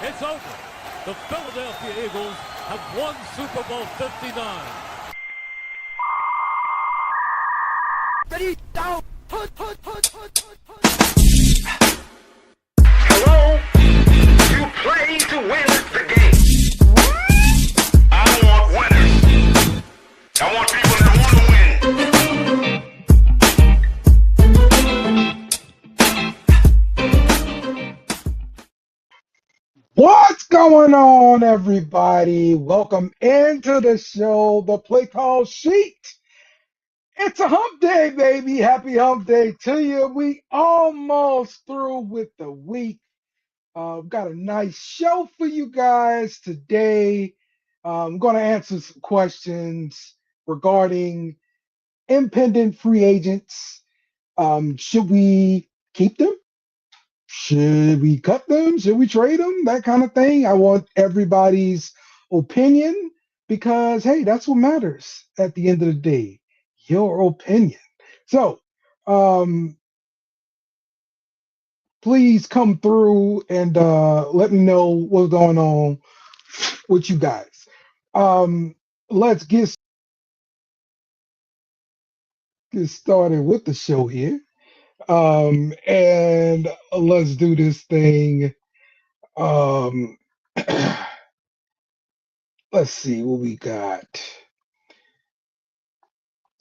It's over. The Philadelphia Eagles have won Super Bowl 59. Ready, down, put. Hello? You play to win the game. I want winners. I want people that want to win. What's going on, everybody? Welcome into the show, the Playcall Sheet. It's a hump day, baby. Happy hump day to you. We almost through with the week. We've got a nice show for you guys today. I'm going to answer some questions regarding impending free agents. Should we keep them? Should we cut them? Should we trade them? That kind of thing. I want everybody's opinion because, hey, that's what matters at the end of the day. Your opinion. So, please come through and let me know what's going on with you guys. Let's get started with the show here. And let's do this thing. Let's see what we got.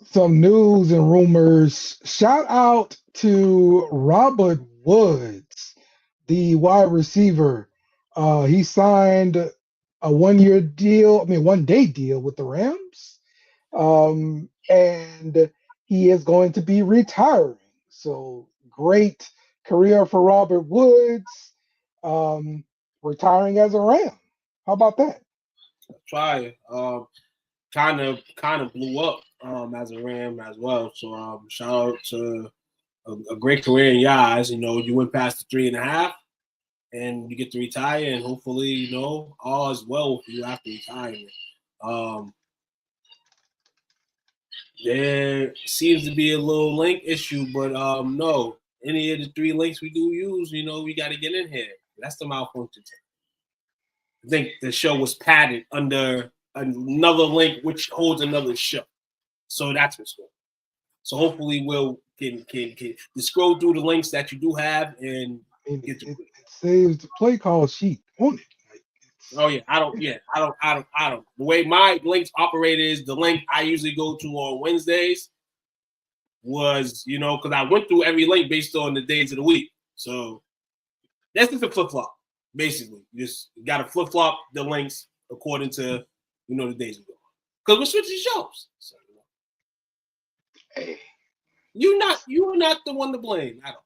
Some news and rumors. Shout out to Robert Woods, the wide receiver. He signed a one-day deal with the Rams. And he is going to be retiring. So great career for Robert Woods, retiring as a Ram. How about that? Try kind of blew up as a Ram as well. So shout out to a great career in your eyes. You know, you went past the 3.5 and you get to retire, and hopefully, you know, all is well with you after retirement. There seems to be a little link issue, but no, any of the 3 links we do use, you know, we got to get in here. That's the malfunction. I think the show was padded under another link, which holds another show. So that's what's going on. So hopefully we'll can scroll through the links that you do have and get to it saves the play call sheet on it. Oh yeah, I don't. The way my links operate is the link I usually go to on Wednesdays was, you know, because I went through every link based on the days of the week. So that's just a flip flop, basically. You just got to flip flop the links according to, you know, the days we go. Because we're switching shows. So, Hey. You're not the one to blame. I don't.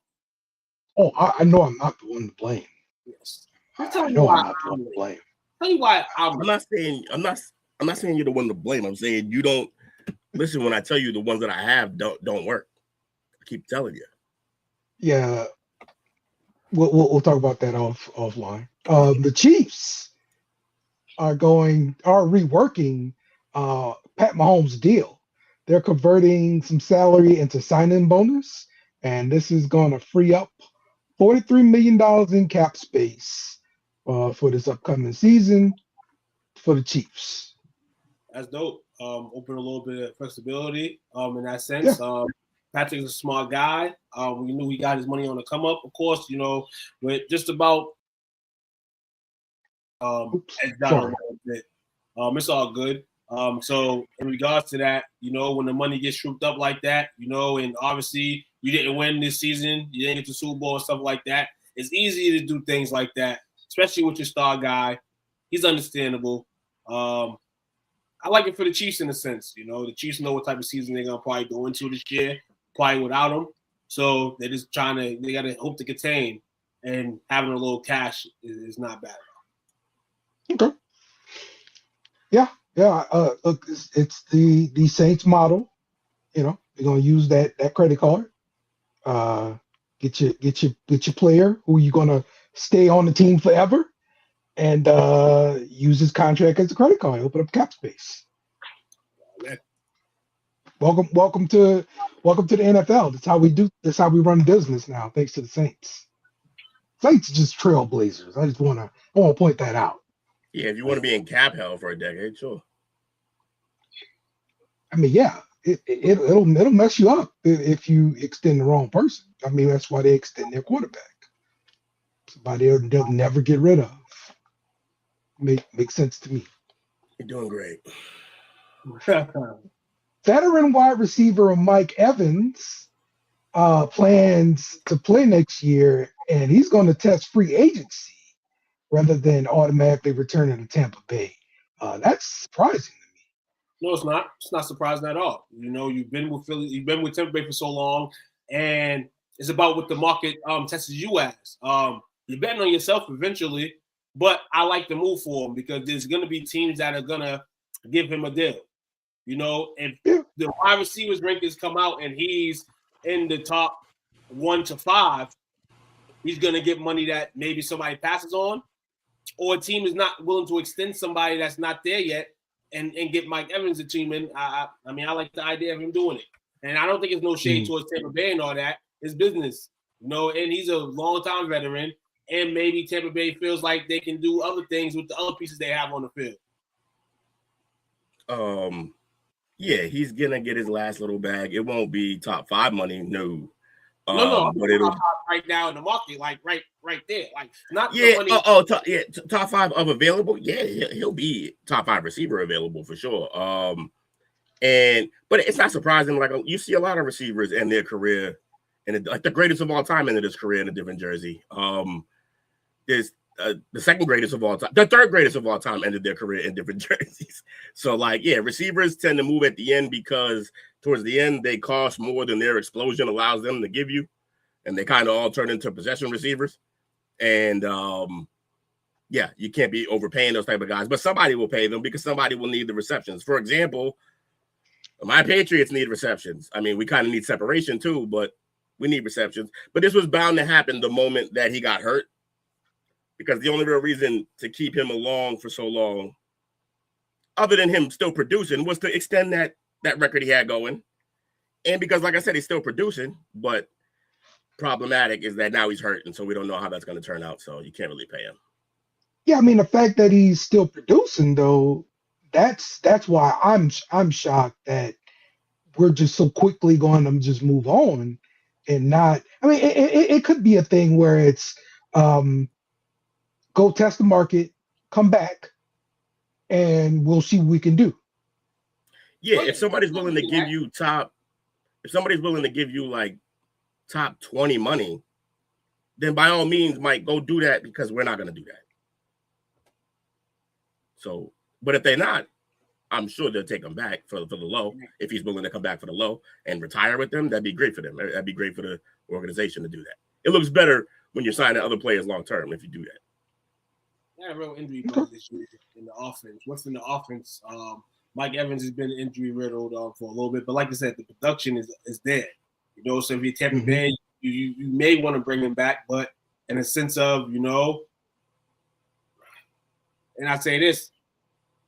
Oh, I know I'm not the one to blame. Yes. I know I'm not the one to blame. Tell you why I'm not saying you're the one to blame. I'm saying you don't listen when I tell you the ones that I have don't work. I keep telling you. Yeah, we'll talk about that offline. The Chiefs are reworking Pat Mahomes' deal. They're converting some salary into sign-in bonus, and this is going to free up $43 million in cap space for this upcoming season for the Chiefs. That's dope. Open a little bit of flexibility in that sense. Yeah. Patrick's a smart guy. We knew he got his money on the come up, of course, you know, with just about it's all good. So in regards to that, you know, when the money gets swooped up like that, you know, and obviously you didn't win this season, you didn't get the Super Bowl and stuff like that. It's easy to do things like that, especially with your star guy. He's understandable. I like it for the Chiefs in a sense. You know, the Chiefs know what type of season they're gonna probably go into this year, probably without him. So they're just they gotta hope to contain, and having a little cash is not bad at all. Okay. Yeah. Look, it's the Saints model. You know, you're gonna use that credit card. Get your player who you're gonna stay on the team forever, and use his contract as a credit card. Open up cap space. Welcome to the NFL. That's how we run business now, thanks to the Saints. Saints just trailblazers. I want to point that out. Yeah, if you want to be in cap hell for a decade, sure. I mean, yeah, it'll mess you up if you extend the wrong person. I mean, that's why they extend their quarterback. Somebody they'll never get rid of. Makes sense to me. You're doing great. Veteran wide receiver Mike Evans plans to play next year, and he's going to test free agency rather than automatically returning to Tampa Bay. That's surprising. No, it's not. It's not surprising at all. You know, you've been with Philly, you've been with Tampa Bay for so long, and it's about what the market tests you as. You're betting on yourself eventually, but I like the move for him because there's going to be teams that are going to give him a deal. You know, if the wide receivers rankings come out and he's in the top 1 to 5, he's going to get money that maybe somebody passes on, or a team is not willing to extend somebody that's not there yet. And get Mike Evans a team in. I mean, I like the idea of him doing it. And I don't think it's no shade towards Tampa Bay and all that. It's business, you know, and he's a long-time veteran. And maybe Tampa Bay feels like they can do other things with the other pieces they have on the field. Yeah, he's going to get his last little bag. It won't be top 5 money, no. No, but it'll right now in the market, like right there, like not money. Top 5 of available. Yeah, he'll be top 5 receiver available for sure. But it's not surprising. Like you see a lot of receivers in their career, and like the greatest of all time into this career in a different jersey. There's the second greatest of all time, the third greatest of all time ended their career in different jerseys. So like, yeah, receivers tend to move at the end because towards the end they cost more than their explosion allows them to give you, and they kind of all turn into possession receivers. And yeah, you can't be overpaying those type of guys, but somebody will pay them because somebody will need the receptions. For example, my Patriots need receptions. I mean, we kind of need separation too, but we need receptions. But this was bound to happen the moment that he got hurt, because the only real reason to keep him along for so long, other than him still producing, was to extend that record he had going. And because, like I said, he's still producing, but problematic is that now he's hurt, and so we don't know how that's going to turn out, so you can't really pay him. Yeah, I mean, the fact that he's still producing, though, that's why I'm shocked that we're just so quickly going to just move on and not. I mean, it could be a thing where it's go test the market, come back, and we'll see what we can do. Yeah, if somebody's willing to give you like top 20 money, then by all means, Mike, go do that, because we're not going to do that. So, but if they're not, I'm sure they'll take him back for the low. If he's willing to come back for the low and retire with them, that'd be great for them. That'd be great for the organization to do that. It looks better when you're signing other players long term if you do that. Yeah, real injury bug this year in the offense. What's in the offense? Mike Evans has been injury riddled for a little bit, but like I said, the production is there. You know, so if you're Tampa Bay, you may want to bring him back, but in a sense of, you know, and I say this,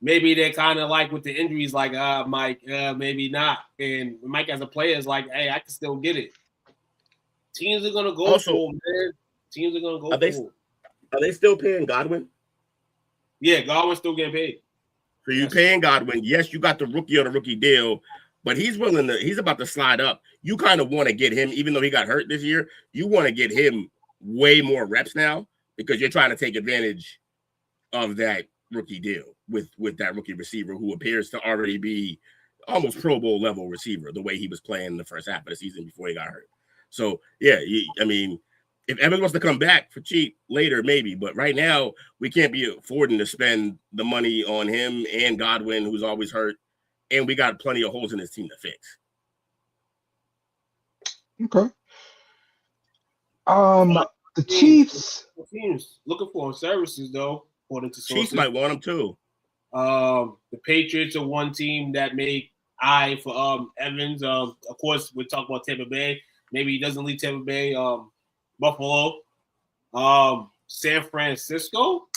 maybe they're kind of like with the injuries, like Mike, maybe not. And Mike as a player is like, hey, I can still get it. Teams are gonna go for him, man. Teams are gonna go for him. Are they still paying Godwin? Yeah, Godwin's still getting paid. So you paying Godwin? Yes, you got the rookie on a rookie deal, but he's about to slide up. You kind of want to get him, even though he got hurt this year. You want to get him way more reps now because you're trying to take advantage of that rookie deal with that rookie receiver who appears to already be almost Pro Bowl level receiver the way he was playing the first half of the season before he got hurt. So yeah, I mean, if Evans wants to come back for cheap later, maybe, but right now we can't be affording to spend the money on him and Godwin, who's always hurt, and we got plenty of holes in his team to fix. Okay. The Chiefs teams looking for services though. According to sources. Chiefs might want him too. The Patriots are one team that made eye for Evans. Of course, we're talking about Tampa Bay. Maybe he doesn't leave Tampa Bay. Buffalo, San Francisco.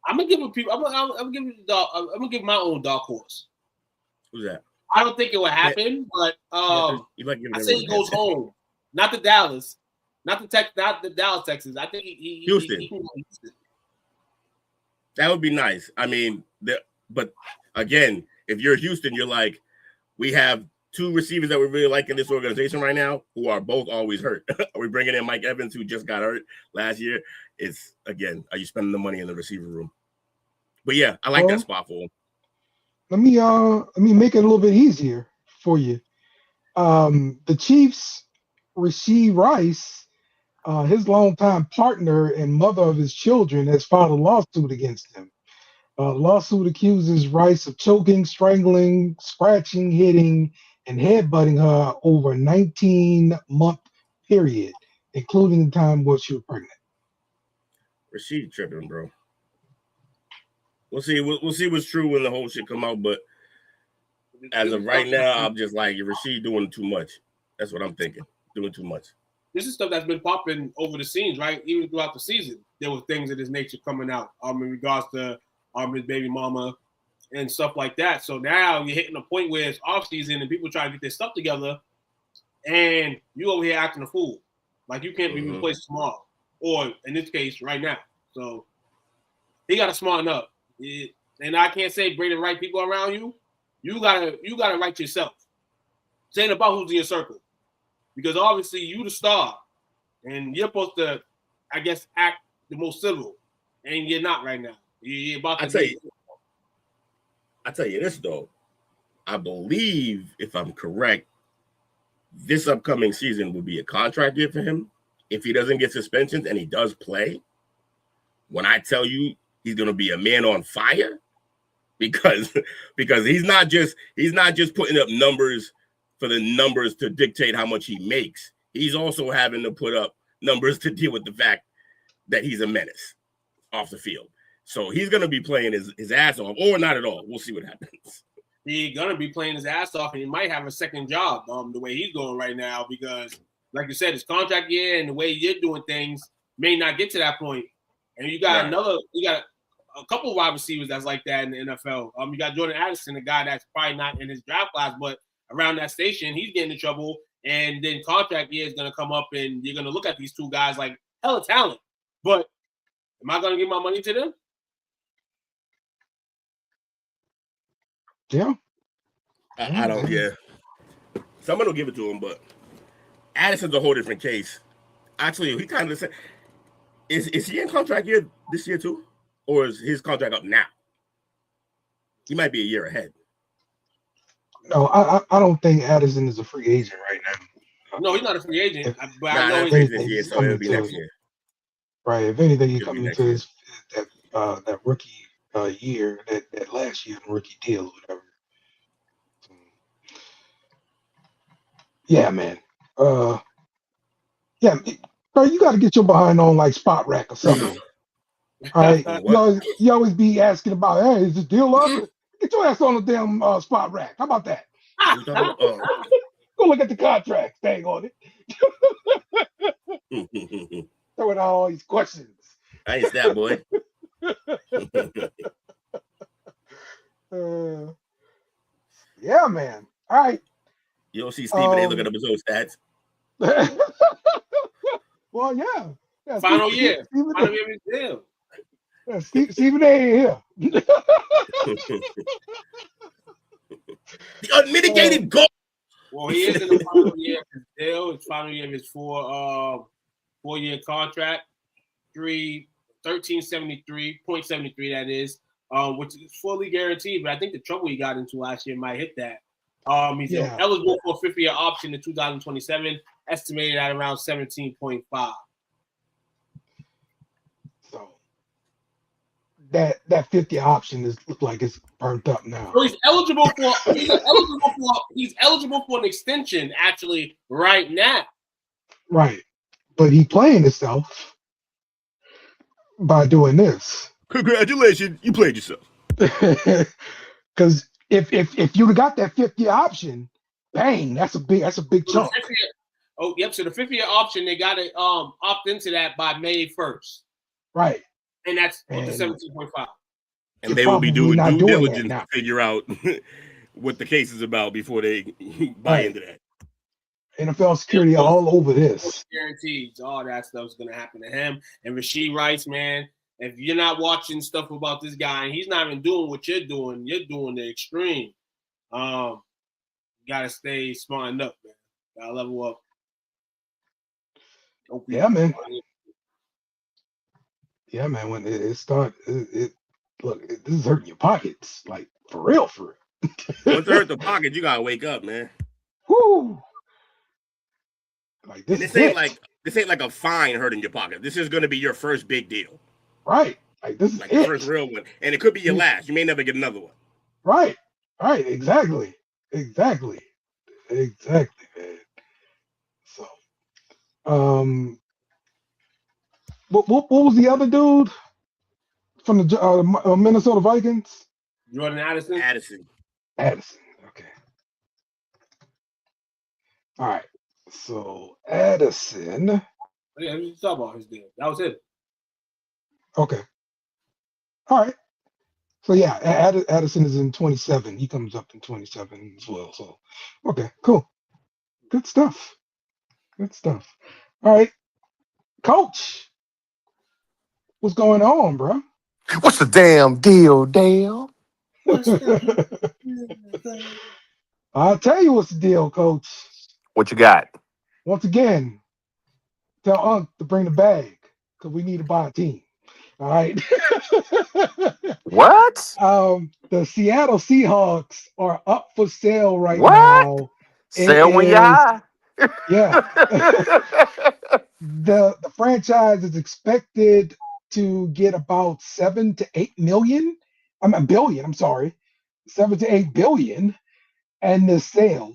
I'm gonna give him people. I'm gonna give my own dark horse. Who's that? I don't think it will happen, but I say he goes home. Not to Dallas. not the Dallas Texans. I think Houston. He can go to Houston. That would be nice. I mean, but again, if you're Houston, you're like, we have two receivers that we really like in this organization right now who are both always hurt. Are we bringing in Mike Evans, who just got hurt last year? It's, again, are you spending the money in the receiver room? But yeah, I like that spot for him. Let me make it a little bit easier for you. The Chiefs, Rasheed Rice, his longtime partner and mother of his children, has filed a lawsuit against him. Lawsuit accuses Rice of choking, strangling, scratching, hitting, and headbutting her over a 19-month period, including the time when she was pregnant. Rasheed tripping, bro. We'll see. We'll see what's true when the whole shit come out. But as of right now, I'm just like, Rasheed doing too much. That's what I'm thinking. Doing too much. This is stuff that's been popping over the scenes, right? Even throughout the season, there were things of this nature coming out. In regards to his baby mama and stuff like that. So now you're hitting a point where it's offseason and people try to get their stuff together, and you over here acting a fool, like you can't be replaced tomorrow, or in this case, right now. So he got to smarten up. And I can't say bring the right people around you. You gotta write yourself. It ain't about who's in your circle, because obviously you the star, and you're supposed to, I guess, act the most civil, and you're not right now. You're about to. I tell you this though, I believe, if I'm correct, this upcoming season will be a contract year for him. If he doesn't get suspensions and he does play, when I tell you he's going to be a man on fire, because he's not just putting up numbers for the numbers to dictate how much he makes. He's also having to put up numbers to deal with the fact that he's a menace off the field. So he's going to be playing his ass off, or not at all. We'll see what happens. He's going to be playing his ass off, and he might have a second job the way he's going right now, because, like you said, his contract year and the way you're doing things may not get to that point. And you got a couple of wide receivers that's like that in the NFL. You got Jordan Addison, a guy that's probably not in his draft class, but around that station, he's getting in trouble. And then contract year is going to come up, and you're going to look at these two guys like hella talent. But am I going to give my money to them? Yeah. I don't. Yeah. Someone will give it to him, but Addison's a whole different case. Actually, he kind of said, is he in contract year this year too? Or is his contract up now? He might be a year ahead. No, I don't think Addison is a free agent right now. No, he's not a free agent. But I know he's this year, so it'll be next year. Right. If anything, he's coming into his that rookie year, that last year rookie deal or whatever. So, yeah, man. Yeah, bro, you got to get your behind on like Spot Rack or something. All right, you always be asking about, hey, is this deal up? Get your ass on the damn Spot Rack. How about that? Go look at the contract. Dang on it. Throwing out all these questions. I ain't that boy. Yeah, man. All right. You don't see Stephen A. looking up his own stats. Well, yeah. Final year of his deal. Yeah, Stephen A. here. The unmitigated goal. Well, he is in the final year of his deal. It's final year of his four-year contract. 13.73, that is, which is fully guaranteed. But I think the trouble he got into last year might hit that. He's eligible for a fifth-year option in 2027, estimated at around 17.5. So that 50 option look like it's burnt up now. So he's eligible for an extension actually right now. Right, but he playing himself by doing this. Congratulations, you played yourself. Because if you'd have got that 50 option, bang, that's a big chunk. So the 50-year option, they got to opt into that by May 1st. Right. And that's the 17.5. And they will be doing due diligence to figure out what the case is about before they buy into that. NFL security all over this. Guaranteed, all that stuff's gonna happen to him. And Rasheed Rice, man, if you're not watching stuff about this guy and he's not even doing what you're doing the extreme. Gotta stay smarting up, man. Gotta level up. Yeah, man. Yeah, man. When it starts, look, this is hurting your pockets, like for real, for real. Once it hurt the pocket, you gotta wake up, man. Woo! Like This ain't like a fine hurting your pocket. This is gonna be your first big deal. Right. Like this is like the first real one. And it could be your last. You may never get another one. Right. Right. Exactly, man. So what was the other dude from the Minnesota Vikings? Jordan Addison. Addison. Okay. All right. So Addison. Yeah, we talk about his deal. That was it. Okay. All right. So yeah, Addison is in 27. He comes up in 27 as well. So okay, cool. Good stuff. All right. Coach. What's going on, bro? What's the damn deal, Dale? I'll tell you what's the deal, Coach. What you got? Once again, tell Unc to bring the bag because we need to buy a team. All right. What? The Seattle Seahawks are up for sale right What? now. Sell when you're high. Yeah. The franchise is expected to get about 7 to 8 million. Billion. I'm sorry, 7 to 8 billion, and the sale.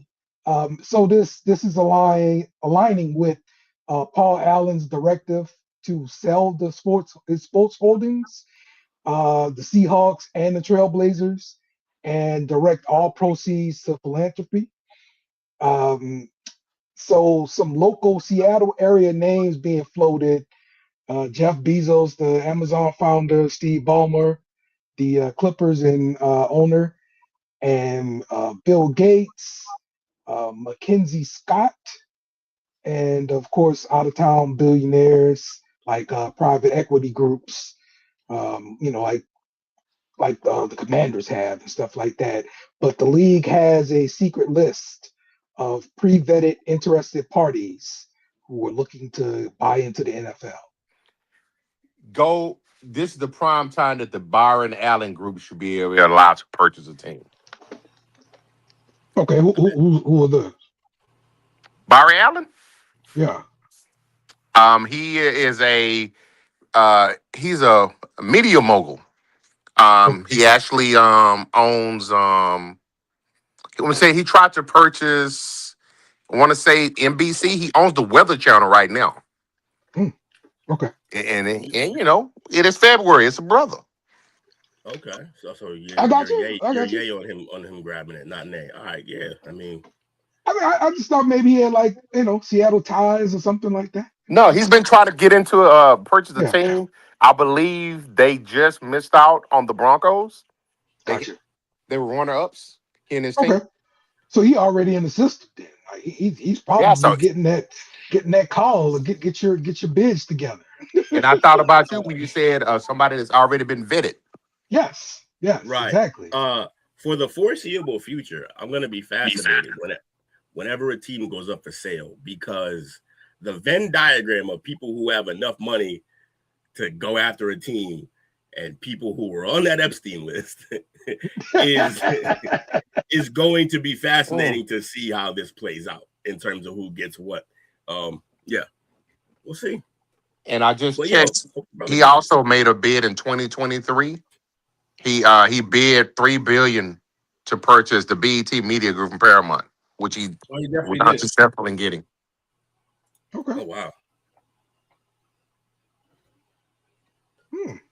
So this is aligning with Paul Allen's directive to sell his sports holdings, the Seahawks and the Trailblazers, and direct all proceeds to philanthropy. So some local Seattle area names being floated: Jeff Bezos, the Amazon founder; Steve Ballmer, the Clippers and owner; and Bill Gates, Mackenzie Scott, and of course out-of-town billionaires like private equity groups, like the Commanders have and stuff like that. But the league has a secret list of pre-vetted interested parties who are looking to buy into the NFL. This is the prime time that the Byron Allen group should be allowed to purchase a team. Okay, who are those? Byron Allen? Yeah. He is he's a media mogul. He actually owns I want to say he tried to purchase, I want to say NBC. He owns the Weather Channel right now. Okay. And you know, it is February. It's a brother. Okay. So you're, I got you. You're yay on him grabbing it, not nay. All right, yeah. I just thought maybe he had Seattle ties or something like that. No, he's been trying to get into purchase a team. I believe they just missed out on the Broncos. Gotcha. They were runner-ups in his team. Okay. So he already in the system then. Like he's probably getting that call to get your bids together. And I thought about you when you said somebody that's already been vetted. Yes, right. Exactly. For the foreseeable future, I'm going to be fascinated whenever a team goes up for sale, because the Venn diagram of people who have enough money to go after a team and people who were on that Epstein list is going to be fascinating to see how this plays out in terms of who gets what. Yeah, we'll see. And I just checked. He also made a bid in 2023. He bid $3 billion to purchase the BET Media Group from Paramount, which he was not successful in getting. Okay. Oh wow.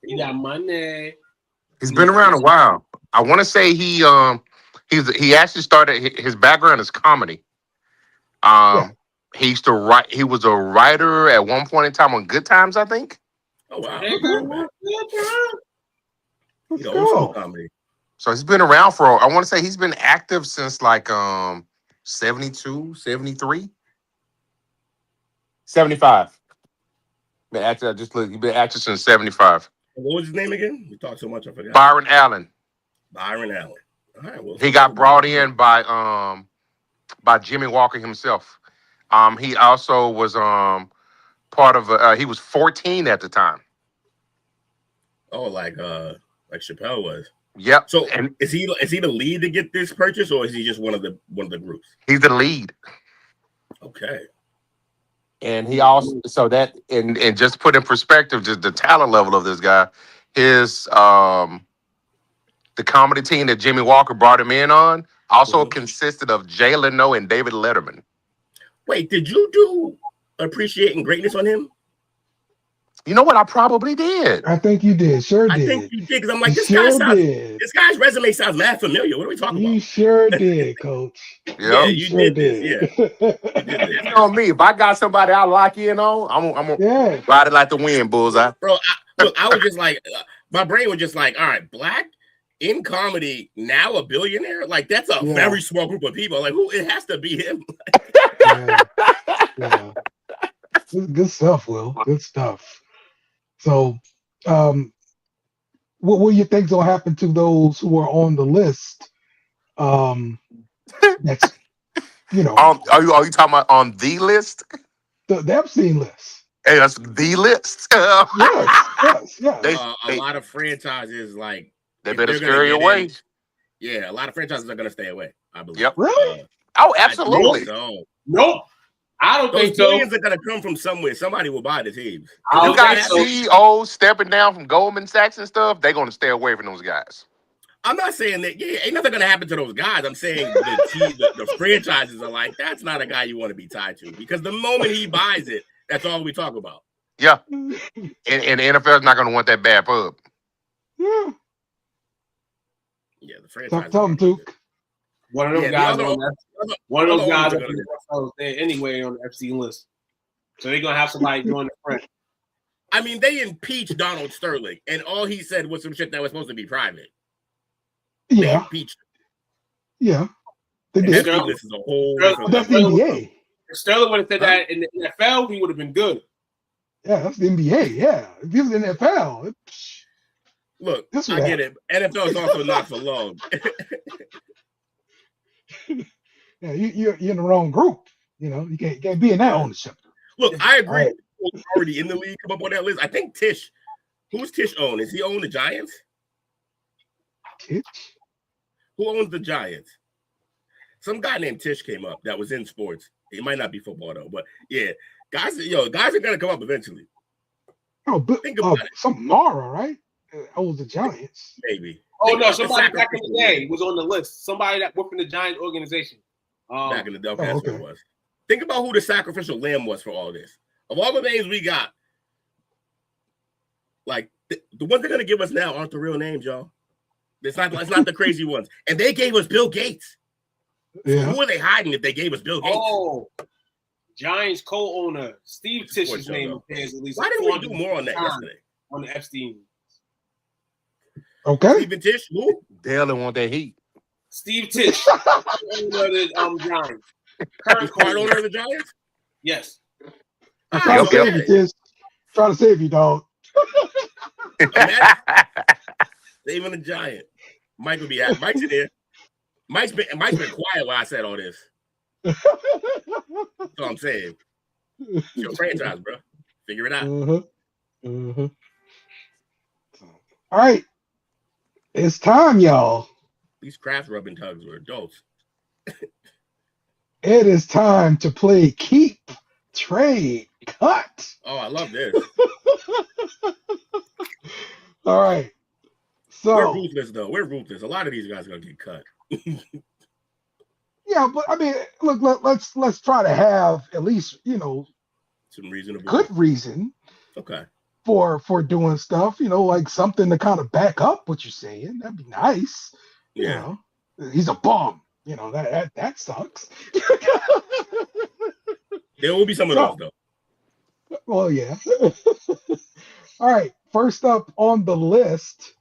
He got money. He's been around a while. I want to say he actually started, his background is comedy. He used to write. He was a writer at one point in time on Good Times, I think. Oh wow. Let's go. Comedy. So he's been around for, I want to say he's been active since like 72, 73. 75. Been active. I just look. He's been active since 75. What was his name again? We talked so much, I forgot. Byron Allen. Byron Allen. All right. Well, He got brought in by Jimmy Walker himself. He also was part of. He was 14 at the time. Oh, like Chappelle was. Yep. So, and is he the lead to get this purchase, or is he just one of the groups? He's the lead. Okay. And he also and just put in perspective just the talent level of this guy. His the comedy team that Jimmy Walker brought him in on also consisted of Jay Leno and David Letterman. Wait, did you do Appreciating Greatness on him? You know what? I probably did. I think you did. Sure did. I think you did, because I'm like, this guy's resume sounds mad familiar. What are we talking about? You sure did, Coach. Yeah, you sure did. Yeah. You know me. If I got somebody I lock in on, I'm gonna ride it like the wind, bullseye. Bro, I was just like, my brain was just like, all right, black in comedy, now a billionaire? Like, that's a very small group of people. Like, who? It has to be him. Yeah. Good stuff, Will. Good stuff. So, what do you think's gonna happen to those who are on the list? Next, are you talking about on the list? The Epstein list. Hey, that's the list. yes. A lot of franchises, like, they better scurry away. Yeah, a lot of franchises are gonna stay away, I believe. Yep. Really? Absolutely. Nope. I don't think so. Billions are gonna come from somewhere. Somebody will buy the teams. You got CEOs stepping down from Goldman Sachs and stuff. They're gonna stay away from those guys. I'm not saying that. Yeah, ain't nothing gonna happen to those guys. I'm saying the franchises are like, that's not a guy you want to be tied to, because the moment he buys it, that's all we talk about. Yeah, and the NFL is not gonna want that bad pub. Yeah, the franchise. Tell him, Duke. One of those guys are there anyway on the Epstein list. So they're gonna have somebody join the front. I mean, they impeached Donald Sterling, and all he said was some shit that was supposed to be private. They impeached him. Yeah. They did. This is a whole that's the NBA. If Sterling would have said that in the NFL, he would have been good. Yeah, that's the NBA. Yeah. If he was in the NFL. Look, I get it. NFL is also not for long. Yeah, you're in the wrong group. You can't be in that ownership. Look, I agree. Right. Already in the league, come up on that list. I think Tish. Who's Tish own? Is he own the Giants? Tish? Who owns the Giants? Some guy named Tish came up that was in sports. It might not be football though, but yeah, guys are gonna come up eventually. Oh, but think about it. Some Mara, right? Owns the Giants. Maybe. Oh no, somebody back in the day was on the list. Somebody that worked in the Giants organization. Back in the day, that's what it was. Think about who the sacrificial lamb was for all this. Of all the names we got, like the ones they're gonna give us now aren't the real names, y'all. It's not the crazy ones. And they gave us Bill Gates. Yeah. So who are they hiding if they gave us Bill Gates? Oh, Giants co-owner Steve Tish's name appears at least. Why didn't we do more on that yesterday? On the Epstein. Okay. Stephen Tish, who? Dale didn't want that heat. Steve Tish, owner of the Giants. Current card owner of the Giants? Yes. Trying to save you, dog. Saving the Giant. Mike will be happy. Mike's in there. Mike's been quiet while I said all this. That's all I'm saying. It's your franchise, bro. Figure it out. All right. It's time, y'all. These craft rubbing tugs were adults. It is time to play Keep, Trade, Cut. Oh, I love this. All right. So we're ruthless, though. We're ruthless. A lot of these guys are gonna get cut. Yeah, but I mean, look, let's try to have at least some reasonable, good reason. Okay. For doing stuff, like something to kind of back up what you're saying. That'd be nice. Yeah. He's a bum. That sucks. There will be some of those though. Well, yeah. All right. First up on the list,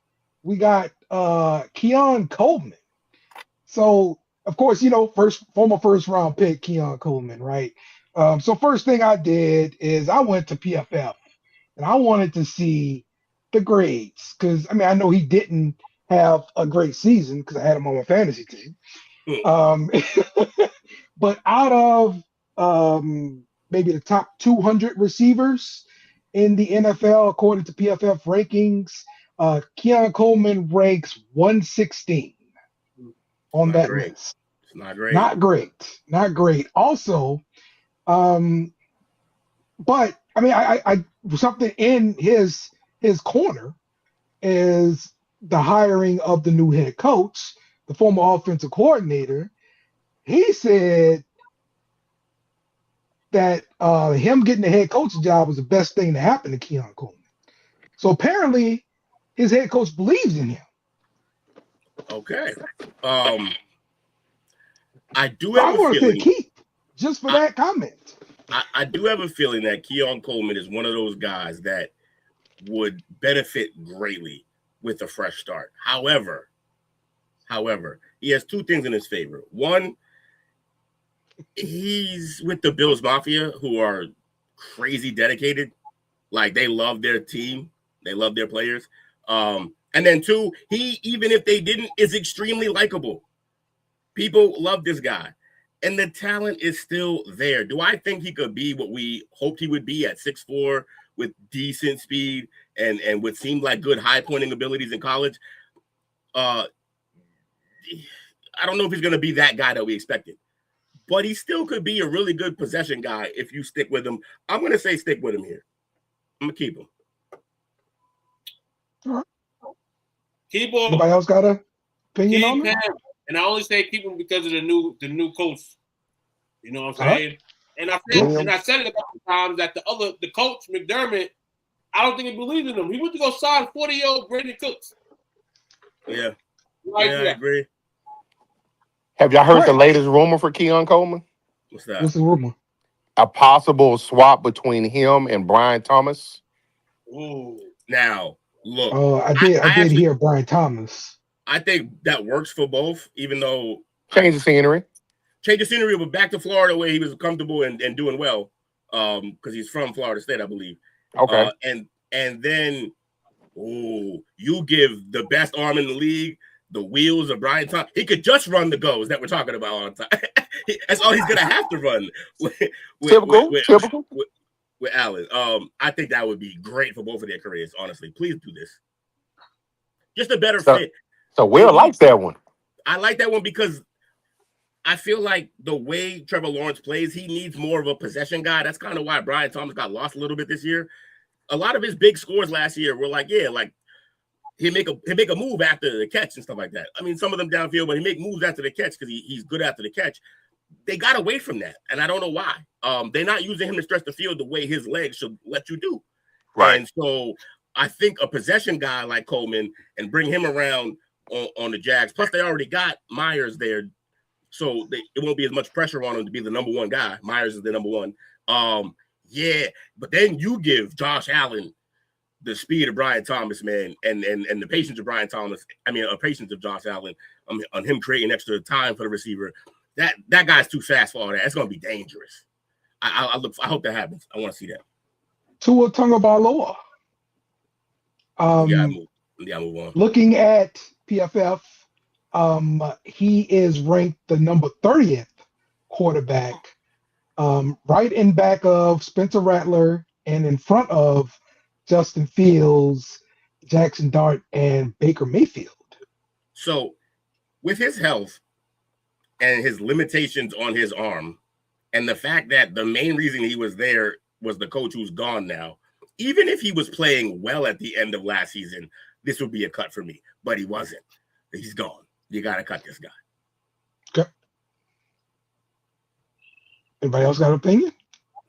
we got Keon Coleman. So, of course, former first round pick Keon Coleman, right? So first thing I did is I went to PFF and I wanted to see the grades because I know he didn't have a great season because I had him on my fantasy team. Um, but out of maybe the top 200 receivers in the NFL, according to PFF rankings, Keon Coleman ranks 116 on that list. It's not great. Not great. Not great. Also, but I something in his corner is the hiring of the new head coach, the former offensive coordinator. He said that him getting the head coach's job was the best thing to happen to Keon Coleman. So apparently, his head coach believes in him. Okay. I do have I want to say keep just for that comment. I do have a feeling that Keon Coleman is one of those guys that would benefit greatly with a fresh start. However, he has two things in his favor. One, he's with the Bills Mafia, who are crazy dedicated. Like, they love their team. They love their players. And then two, he, even if they didn't, is extremely likable. People love this guy. And the talent is still there. Do I think he could be what we hoped he would be at 6'4", with decent speed and what seemed like good high-pointing abilities in college? I don't know if he's going to be that guy that we expected. But he still could be a really good possession guy if you stick with him. I'm going to say stick with him here. I'm going to keep him. Keep him. Anybody else got an opinion on Keep him? him. And I only say keep him because of the new coach. You know what I'm saying? And I said it a couple of times that the coach, McDermott, I don't think he believes in him. He went to go sign 40-year-old Brandon Cooks. Yeah. Like I agree. Have y'all heard the latest rumor for Keon Coleman? What's that? What's the rumor? A possible swap between him and Brian Thomas. Ooh. Now, look. Oh, I did hear Brian Thomas. I think that works for both, even though Change the scenery, but back to Florida where he was comfortable and doing well, because he's from Florida State, I believe. Okay. And then, you give the best arm in the league the wheels of Brian Thomas. He could just run the goals that we're talking about all the time. That's all he's gonna have to run with Allen. I think that would be great for both of their careers. Honestly, please do this. Just a better fit. So Will likes that one. I like that one because I feel like the way Trevor Lawrence plays, he needs more of a possession guy. That's kind of why Brian Thomas got lost a little bit this year. A lot of his big scores last year were like, he'll make a move after the catch and stuff like that. I mean, some of them downfield, but he make moves after the catch because he's good after the catch. They got away from that, and I don't know why. They're not using him to stretch the field the way his legs should let you do. Right. And so I think a possession guy like Coleman and bring him around on the Jags. Plus, they already got Myers there, so it won't be as much pressure on him to be the number one guy. Myers is the number one. But then you give Josh Allen the speed of Brian Thomas, man, and the patience of Brian Thomas. I mean, a patience of Josh Allen on him creating extra time for the receiver. That guy's too fast for all that. It's going to be dangerous. I hope that happens. I want to see that. Tua Tagovailoa. Move on. Looking at PFF, he is ranked the number 30th quarterback, right in back of Spencer Rattler and in front of Justin Fields, Jackson Dart, and Baker Mayfield. So with his health and his limitations on his arm, and the fact that the main reason he was there was the coach who's gone now, even if he was playing well at the end of last season, this would be a cut for me. But he wasn't. He's gone. You got to cut this guy. Okay. Anybody else got an opinion?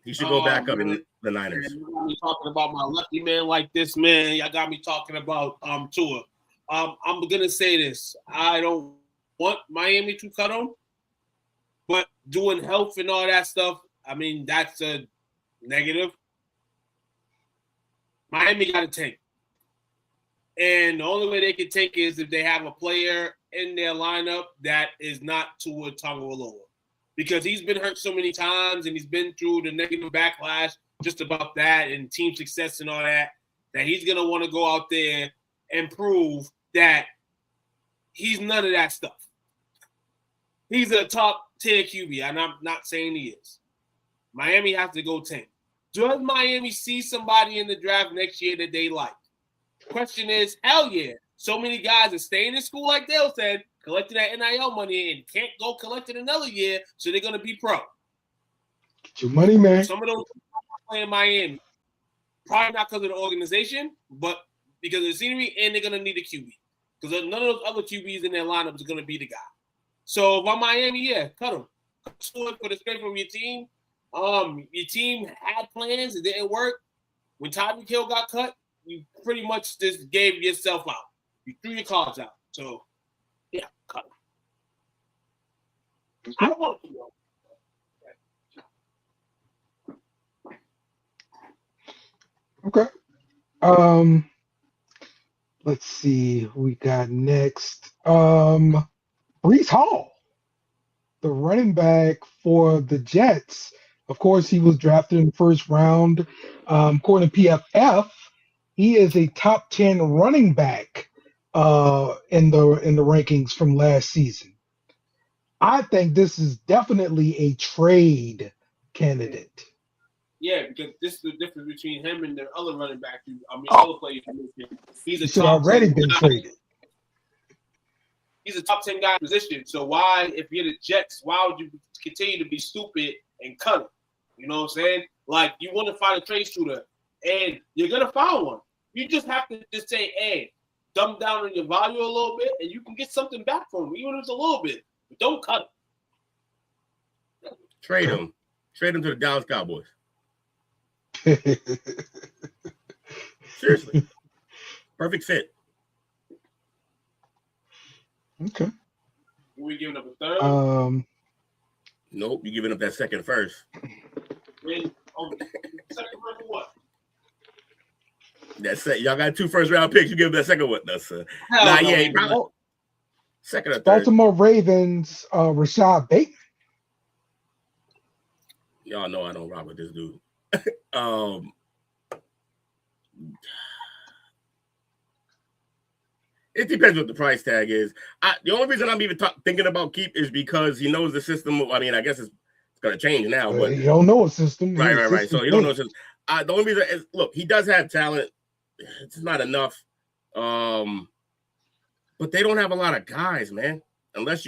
He should go back up in the Niners. You got me talking about my lucky man like this, man. Y'all got me talking about Tua. I'm gonna say this. I don't want Miami to cut him, but doing health and all that stuff, I mean, that's a negative. Miami got to tank. And the only way they can tank is if they have a player in their lineup that is not Tua Tagovailoa. because he's been hurt so many times and he's been through the negative backlash just about that and team success and all that, that he's going to want to go out there and prove that he's none of that stuff. He's a top 10 QB, and I'm not saying he is. Miami has to go 10. Does Miami see somebody in the draft next year that they like? Question is, hell yeah. So many guys are staying in school, like Dale said, collecting that NIL money and can't go collect it another year, so they're going to be pro. Get your money, man. Some of those play in Miami. Probably not because of the organization, but because of the scenery, and they're going to need a QB. Because none of those other QBs in their lineup is going to be the guy. So if I'm Miami, yeah, cut him. For the strength of your team. Your team had plans, it didn't work. When Tyreek Hill got cut, you pretty much just gave yourself out. You threw your cards out. So, yeah, cut him. I don't want to Okay. Let's see who we got next. Breece Hall, the running back for the Jets. Of course, he was drafted in the first round. According to PFF, he is a top 10 running back in the rankings from last season. I think this is definitely a trade candidate. Yeah, because this is the difference between him and the other running back. Other players. He's a top already 10 been guy. traded. He's a top 10 guy position. So why, if you're the Jets, why would you continue to be stupid and cut him? You know what I'm saying? Like, you want to find a trade shooter, and you're going to find one. You just have to just say, hey, dumb down on your value a little bit, and you can get something back from him, even if it's a little bit. But don't cut him. Trade him. Trade him to the Dallas Cowboys. Seriously. Perfect fit. Okay. Are we giving up a third? Nope, you giving up that second first. Second first for what? That's it. Y'all got 2 first-round picks. You give that second one. That's second or third. Baltimore Ravens, Rashad Bateman. Y'all know I don't rock with this dude. It depends what the price tag is. The only reason I'm even thinking about keep is because he knows the system. I mean, I guess it's going to change now. But you don't know a system. Right. So you don't know a system. The only reason is, look, he does have talent. It's not enough. But they don't have a lot of guys, man. Unless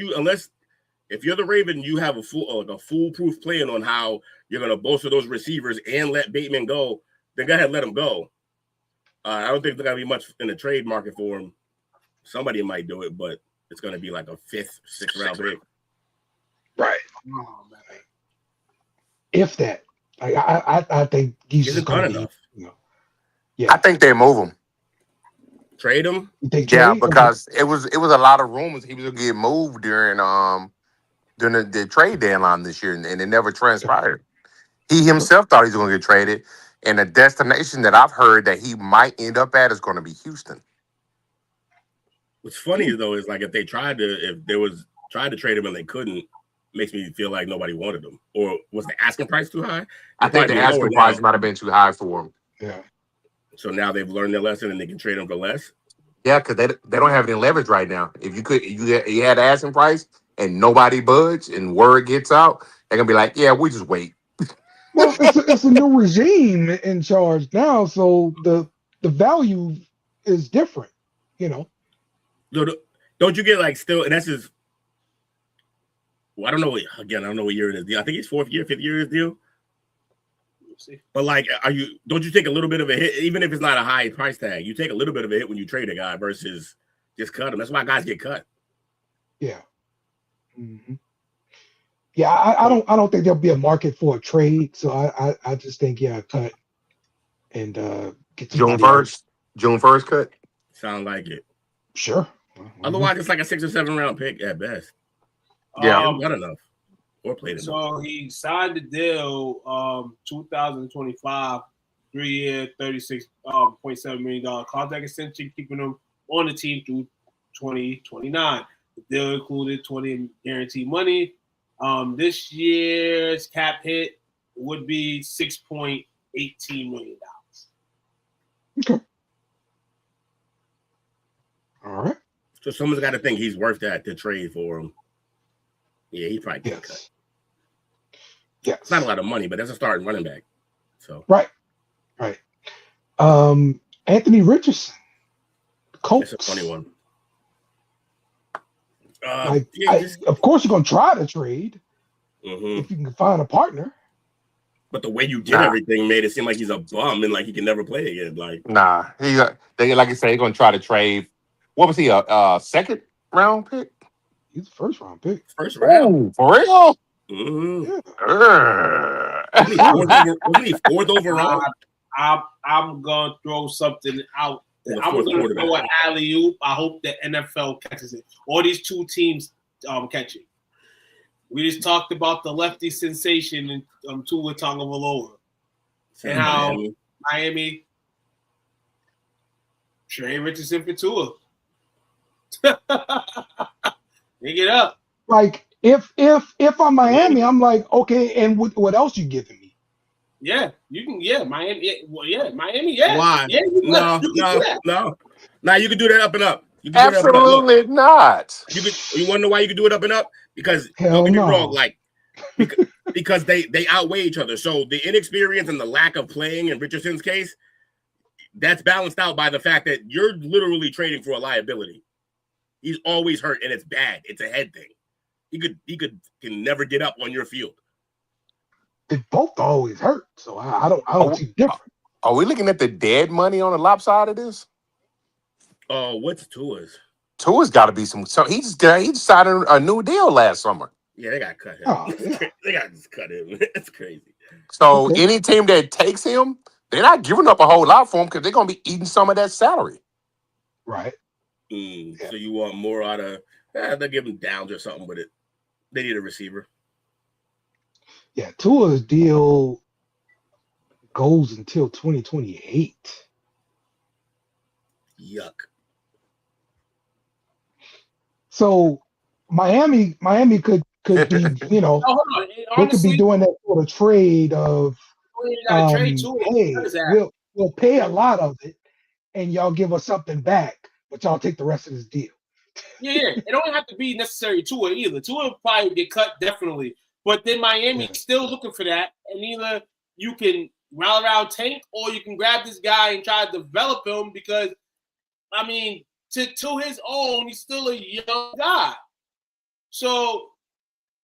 if you're the Raven, you have a foolproof plan on how you're going to bolster those receivers and let Bateman go, then go ahead and let him go. I don't think there's going to be much in the trade market for him. Somebody might do it, but it's going to be like a 5th, 6th round pick. Right. Oh, man. If that. I think he's just going to be, yeah. I think they move him. Trade him? Yeah, because it was a lot of rumors he was going to get moved during the trade deadline this year, and it never transpired. He himself thought he was going to get traded, and the destination that I've heard that he might end up at is going to be Houston. What's funny though is like if they tried to trade him and they couldn't, makes me feel like nobody wanted him. Or was the asking price too high? I think the asking price might have been too high for him. Yeah. So now they've learned their lesson and they can trade him for less. Yeah, because they don't have any leverage right now. If you had the asking price and nobody budged and word gets out, they're gonna be like, yeah, we just wait. Well, it's a new regime in charge now, so the value is different, you know. Don't you get like still, and that's his, well, I don't know what year it is. I think it's 4th year, 5th year is deal. But like, don't you take a little bit of a hit, even if it's not a high price tag, you take a little bit of a hit when you trade a guy versus just cut him. That's why guys get cut. Yeah. Mm-hmm. Yeah, I don't think there'll be a market for a trade. So I just think, cut and get June 1st cut. Sound like it. Sure. Otherwise, it's like a 6 or 7 round pick at best. Yeah, not enough. Or played enough. So he signed the deal 2025, 3-year, $36.7 million contract extension, keeping him on the team through 2029. The deal included $20 guaranteed money, This year's cap hit would be $6.18 million. Okay. All right. So someone's got to think he's worth that to trade for him. Yeah, he probably get cut. Yes. It's not a lot of money, but that's a starting running back. So right. Anthony Richardson, Colts. That's a funny one. Of course, you're gonna try to trade Mm-hmm. if you can find a partner. But the way you did everything made it seem like he's a bum and like he can never play again. Like, they like I say, they're gonna try to trade. What was he? A second round pick? He's a first round pick. First round. Ooh, for real? Mm-hmm. Yeah. Wasn't he fourth overall? I'm gonna throw something out. The I'm fourth gonna quarterback. throw an alley-oop. I hope the NFL catches it. All these two teams catch it. We just talked about the lefty sensation in Tua Tagovailoa and how Miami trade Richardson for Tua. They get up. Like if I'm Miami, I'm like, okay, and what else you giving me? Yeah, you can. Yeah, Miami. Miami. Yeah. Why? Yeah, No. Now you can do that up and up. You can do that up and up. Absolutely not. You want to know why you can do it up and up? Because don't get me wrong, like because they outweigh each other. So the inexperience and the lack of playing in Richardson's case, that's balanced out by the fact that you're literally trading for a liability. He's always hurt, and it's bad. It's a head thing. He can never get up on your field. They both always hurt, so I don't see different. Are we looking at the dead money on the lopside of this? What's Tua's? Tua's got to be some. So he just signed a new deal last summer. Yeah, they got to cut him. Oh, yeah. They got to just cut him. It's crazy. So any team that takes him, they're not giving up a whole lot for him because they're going to be eating some of that salary. Right. So you want more out of? They'll give him downs or something with it. They need a receiver. Yeah, Tua's deal goes until 2028. Yuck. So Miami could be, you know, they could be doing that sort of trade of, hey, we'll pay a lot of it, and y'all give us something back, but y'all take the rest of this deal. Yeah. It don't have to be necessary Tua either. Tua will probably get cut definitely, but then Miami's still looking for that, and either you can rally around Tank or you can grab this guy and try to develop him because, I mean, to his own, he's still a young guy. So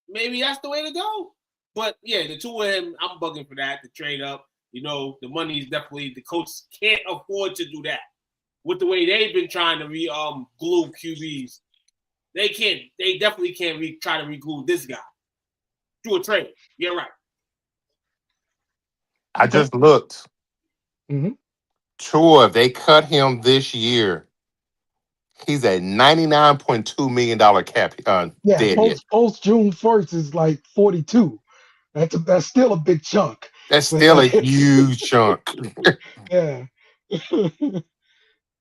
maybe that's the way to go. But yeah, the two of him, I'm bugging for that to trade up. You know, the money is definitely, the coach can't afford to do that. With the way they've been trying to glue QBs, they definitely can't try to re-glue this guy through a trade. You're right. I just looked. Mm-hmm. Tua, if they cut him this year, he's at $99.2 million cap. Post June 1st is like 42. That's still a big chunk. That's still a huge chunk. Yeah.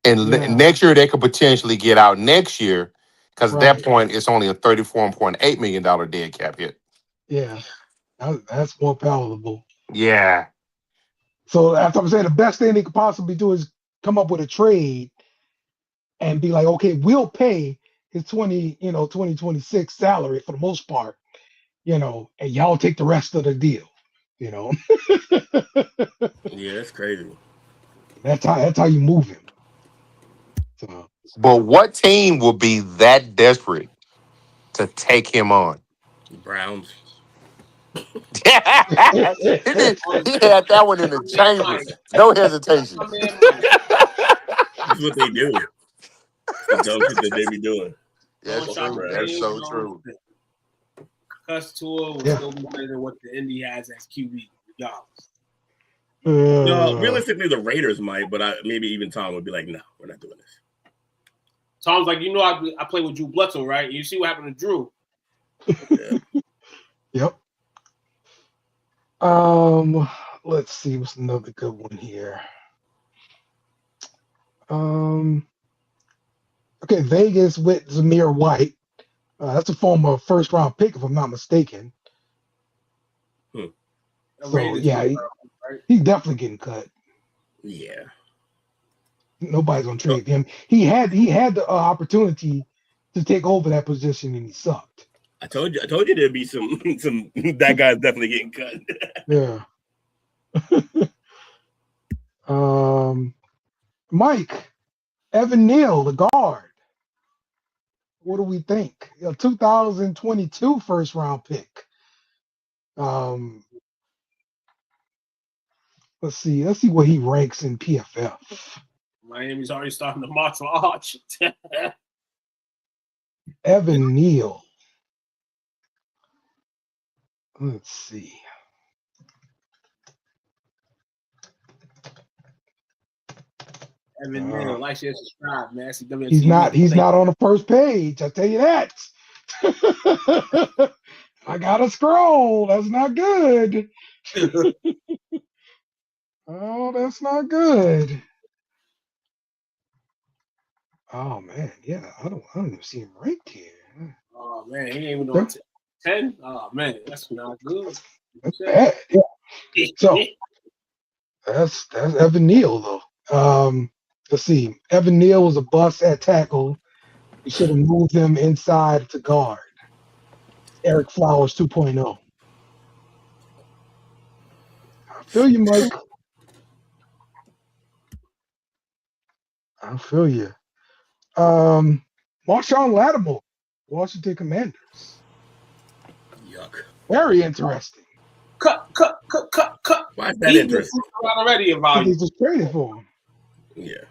And next year they could potentially get out next year because at that point it's only a $34.8 million dead cap hit. Yeah, that's more palatable. Yeah. So that's what I'm saying. The best thing they could possibly do is come up with a trade and be like, okay, we'll pay his 2026 salary for the most part, and y'all take the rest of the deal, Yeah, that's crazy. That's how you move him. So, but what team will be that desperate to take him on? Browns. he had that one in the chamber. No hesitation. That's what they do. The dumb shit that they be doing. That's true. That's so true. Cuss Tua will still be better than what the Indy has as QB regardless. No, realistically, the Raiders might, but maybe even Tom would be like, no, we're not doing this. Tom's like, I play with Drew Bledsoe, right? You see what happened to Drew. Yeah. Yep. Let's see what's another good one here. Okay, Vegas with Zamir White. That's a former first round pick, if I'm not mistaken. So yeah, he's definitely getting cut. Yeah. Nobody's gonna trade him. He had the opportunity to take over that position, and he sucked. I told you there'd be some that guy's definitely getting cut. Yeah. Mike, Evan Neal, the guard. What do we think? 2022 first round pick. Let's see where he ranks in PFF. Miami's already starting to march for Arch. Evan Neal. Let's see. Evan Neal, like, share, subscribe, man. He's not on the first page. I tell you that. I gotta scroll. That's not good. Oh, that's not good. Oh man, yeah. I don't even see him ranked here. Oh man, he ain't even on 10. Oh man, that's not good. That's bad. Yeah. So that's Evan Neal though. Let's see. Evan Neal was a bust at tackle. We should have moved him inside to guard. Eric Flowers 2.0. I feel you, Mike. I feel you. Marshawn Lattimore, Washington Commanders. Yuck. Very interesting. Cut. Why is that interesting? Around already about They just traded for him. Yeah.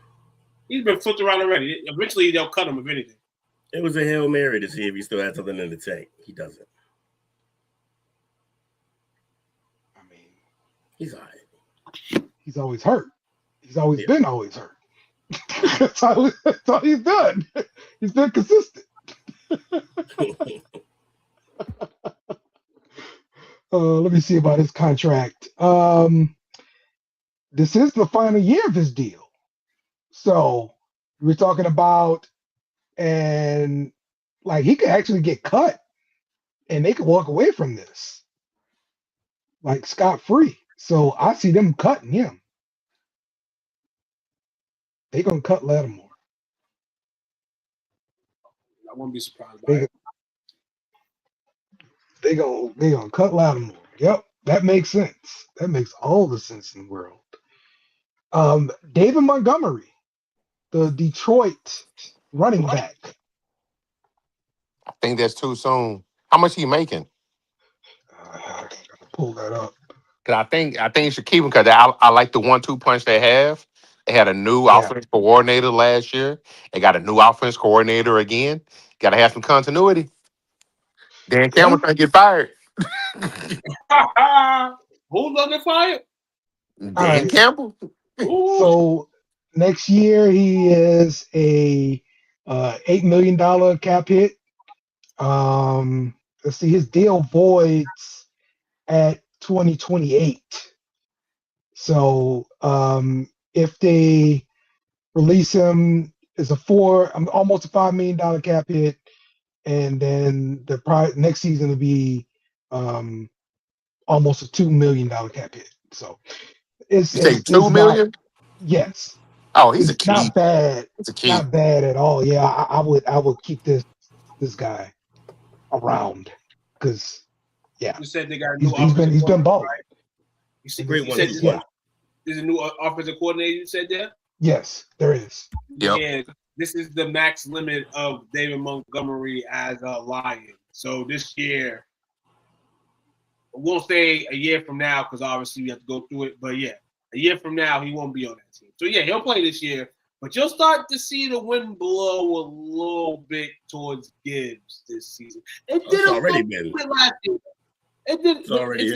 He's been flipped around already. Eventually, they'll cut him if anything. It was a Hail Mary to see if he still had something in the tank. He doesn't. I mean, he's all right. He's always hurt. He's always been always hurt. That's all he's done. He's been consistent. Let me see about his contract. This is the final year of his deal. So we're talking about, and like he could actually get cut and they could walk away from this like scot-free. So I see them cutting him. They're gonna cut Lattimore. I wouldn't be surprised by it. They gonna cut Lattimore. Yep, that makes sense. That makes all the sense in the world. David Montgomery, the Detroit running back. I think that's too soon. How much he making? I gotta pull that up. Cause I think you should keep him because I like the 1-2 punch they have. They had a new offense coordinator last year. They got a new offense coordinator again. Got to have some continuity. Dan Campbell trying to get fired. Who's gonna get fired? Dan Campbell. So next year he is a $8 million cap hit. Let's see, his deal voids at 2028. So if they release him, it's almost a $5 million cap hit, and then the next season will be almost a $2 million cap hit. So You say $2 million? Yes. Oh, he's a key. Not bad. It's a key. Not bad at all. Yeah, I would keep this guy around because You said they got a new he's been balling. Right? You said, Great one. There's a new offensive coordinator. You said there. Yes, there is. Yep. Yeah, this is the max limit of David Montgomery as a Lion. So this year, we'll say a year from now, because obviously we have to go through it. But yeah, a year from now, he won't be on that team. So yeah, he'll play this year. But you'll start to see the wind blow a little bit towards Gibbs this season. It did already been last year. It did. It's already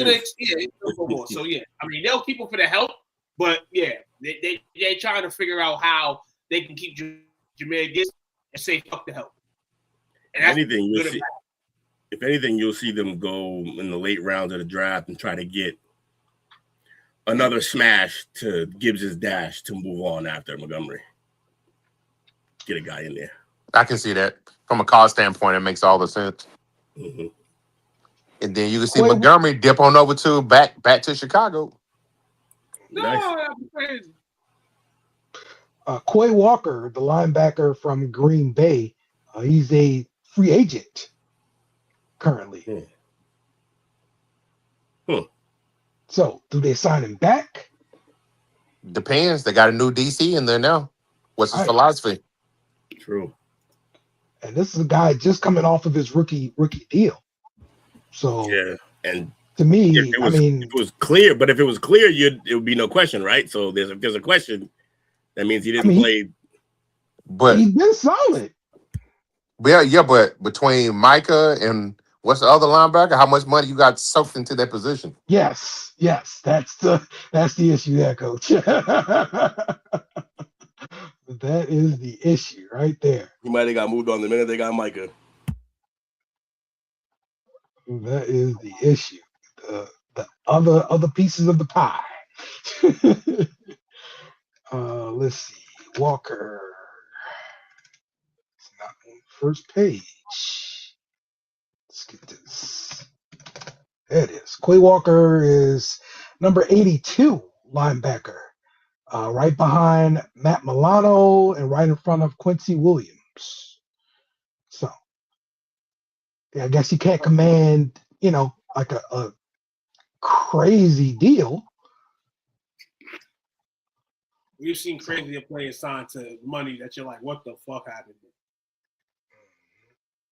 more. So yeah, I mean they'll keep him for the help, but yeah, they're trying to figure out how they can keep Jameer Gibbs and say fuck the help. And that's if anything, you'll see them go in the late rounds of the draft and try to get another smash to Gibbs's dash to move on after Montgomery. Get a guy in there. I can see that. From a cost standpoint, it makes all the sense. Mm-hmm. And then you can see Quay, Montgomery dip on over to back to Chicago. No, Nice. that'd be crazy. Quay Walker, the linebacker from Green Bay, he's a free agent currently. So, do they sign him back? Depends. They got a new DC in there now. What's his Right. philosophy? True. And this is a guy just coming off of his rookie deal. So, Yeah, and to me, if it was clear, but if it was clear, it would be no question, right? So if there's a question, that means he didn't play. But he's been solid. yeah, but between Micah and what's the other linebacker, how much money you got soaked into that position? Yes, that's the issue there, Coach. That is the issue right there. He might have got moved on the minute they got Micah. That is the issue. The other pieces of the pie. Let's see. Walker. It's not on the first page. Let's get this. There it is. Quay Walker is number 82 linebacker. Right behind Matt Milano and right in front of Quincy Williams. So, yeah, I guess you can't command, like a crazy deal. We've seen crazier players signed to money that you're like, what the fuck happened?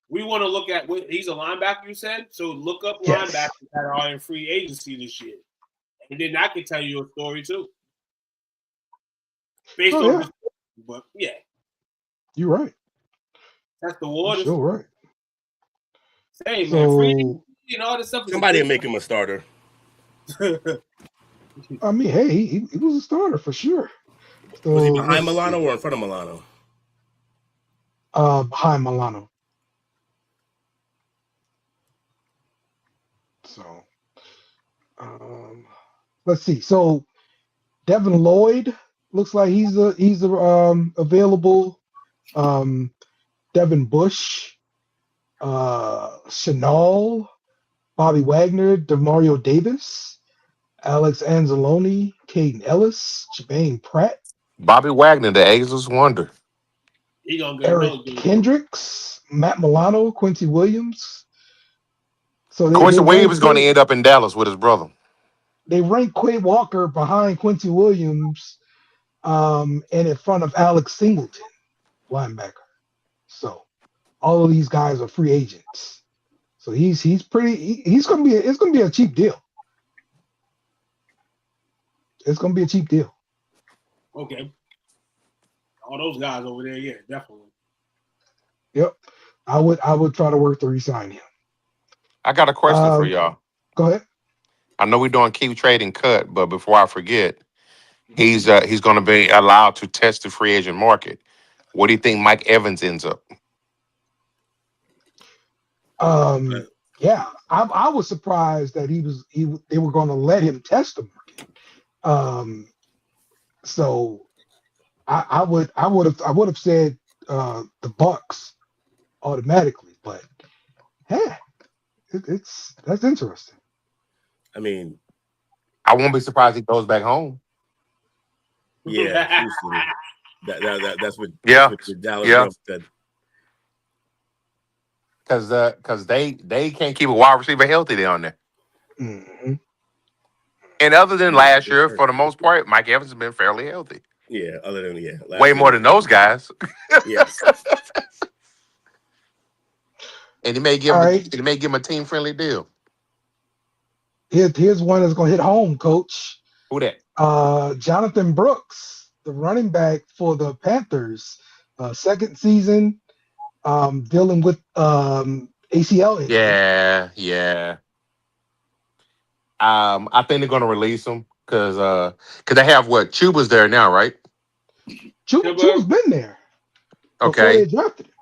We want to look at he's a linebacker, you said? So look up linebackers that are in free agency this year. And then I can tell you a story too. Based on this, but yeah. You're right. That's the waters. You're right. Hey, man, free agency and all this stuff. Somebody will make him a starter. I mean, hey, he was a starter for sure. So, was he behind Milano or in front of Milano? Behind Milano. So, let's see. So, Devin Lloyd looks like he's available. Devin Bush, Chanel, Bobby Wagner, Demario Davis, Alex Anzalone, Caden Ellis, Jermaine Pratt, Bobby Wagner, the ageless wonder. Eric Kendricks, Matt Milano, Quincy Williams. So Quincy Williams is going to end up in Dallas with his brother. They rank Quay Walker behind Quincy Williams, and in front of Alex Singleton, linebacker. So all of these guys are free agents. So he's gonna be a cheap deal. It's gonna be a cheap deal. Okay. All those guys over there, yeah, definitely. Yep. I would try to work to re-sign him. I got a question for y'all. Go ahead. I know we're doing keep trading cut, but before I forget, he's going to be allowed to test the free agent market. What do you think Mike Evans ends up? Yeah, I was surprised that they were going to let him test the market. So I would have said the Bucks automatically, but hey, that's interesting. I mean, I won't be surprised he goes back home. Yeah, that's what Dallas said. Because they can't keep a wide receiver healthy down there. Mm-hmm. And other than last year, for the most part, Mike Evans has been fairly healthy. Yeah, other than way more than those guys. Yes. And he may give him a team friendly deal. Here's one that's gonna hit home, Coach. Who that? Jonathan Brooks, the running back for the Panthers, second season, dealing with ACL injury. Yeah. I think they're gonna release him because they have Chuba's there now, right? Chuba's been there. Okay. They drafted him.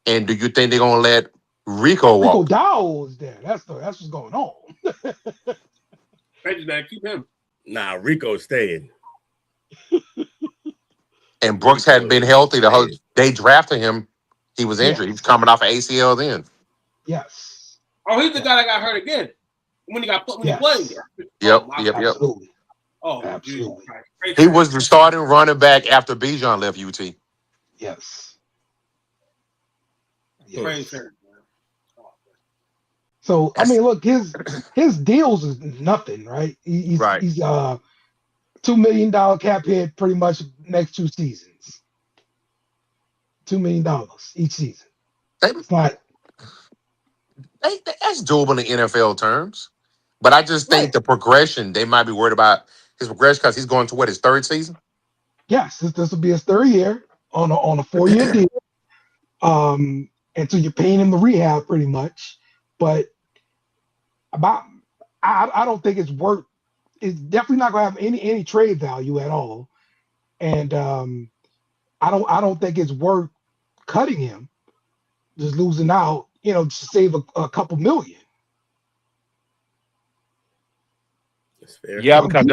And do you think they're gonna let Rico walk? Rico Dowd's there. That's what's going on. Keep him. Nah, Rico's staying. And Brooks hadn't been healthy they drafted him He was injured. He was coming off of ACL then. Yes. Oh, he's the guy that got hurt again when he got put when he played. Yep. Absolutely. Oh, Absolutely. He was the starting running back after Bijan left UT. Yes. Yes. So I mean, look, his deals is nothing, right? He's $2 million cap hit pretty much next 2 seasons. $2 million each season. It's not. That's doable in NFL terms. But I just think the progression, they might be worried about his progression because he's going to his 3rd season? Yes, this will be his 3rd year on a 4-year deal. And so you're paying him the rehab pretty much. But I don't think it's definitely not gonna have any trade value at all. And I don't think it's worth cutting him, just losing out, to save a couple million. That's fair. Yeah, because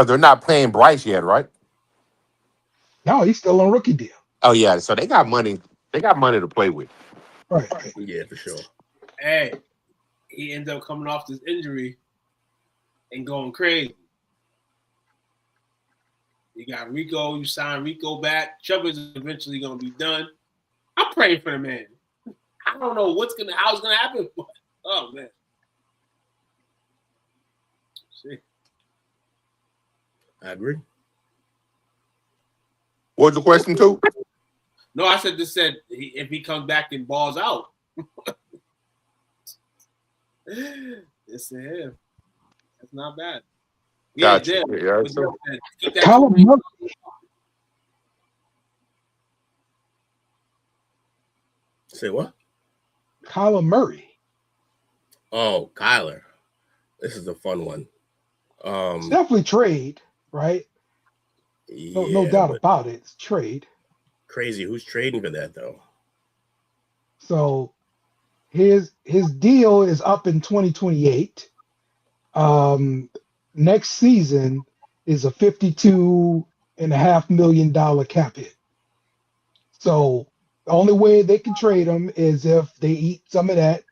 they're not paying Bryce yet, right? No, he's still on rookie deal. Oh yeah, so they got money. They got money to play with. Right. Yeah, for sure. Hey, he ended up coming off this injury and going crazy. You got Rico. You signed Rico back. Chubb is eventually going to be done. I'm praying for the man. I don't know how it's going to happen. Oh, man. See. I agree. What's the question, too? No, I said if he comes back and balls out. It's to him. That's not bad. Yeah, Gotcha. yeah. Kyler Murray. Say what? Kyler Murray. Oh, Kyler. This is a fun one. It's definitely trade, right? No doubt about it. It's trade. Crazy. Who's trading for that though? So his deal is up in 2028. Next season is a $52.5 million cap hit. So the only way they can trade him is if they eat some of that.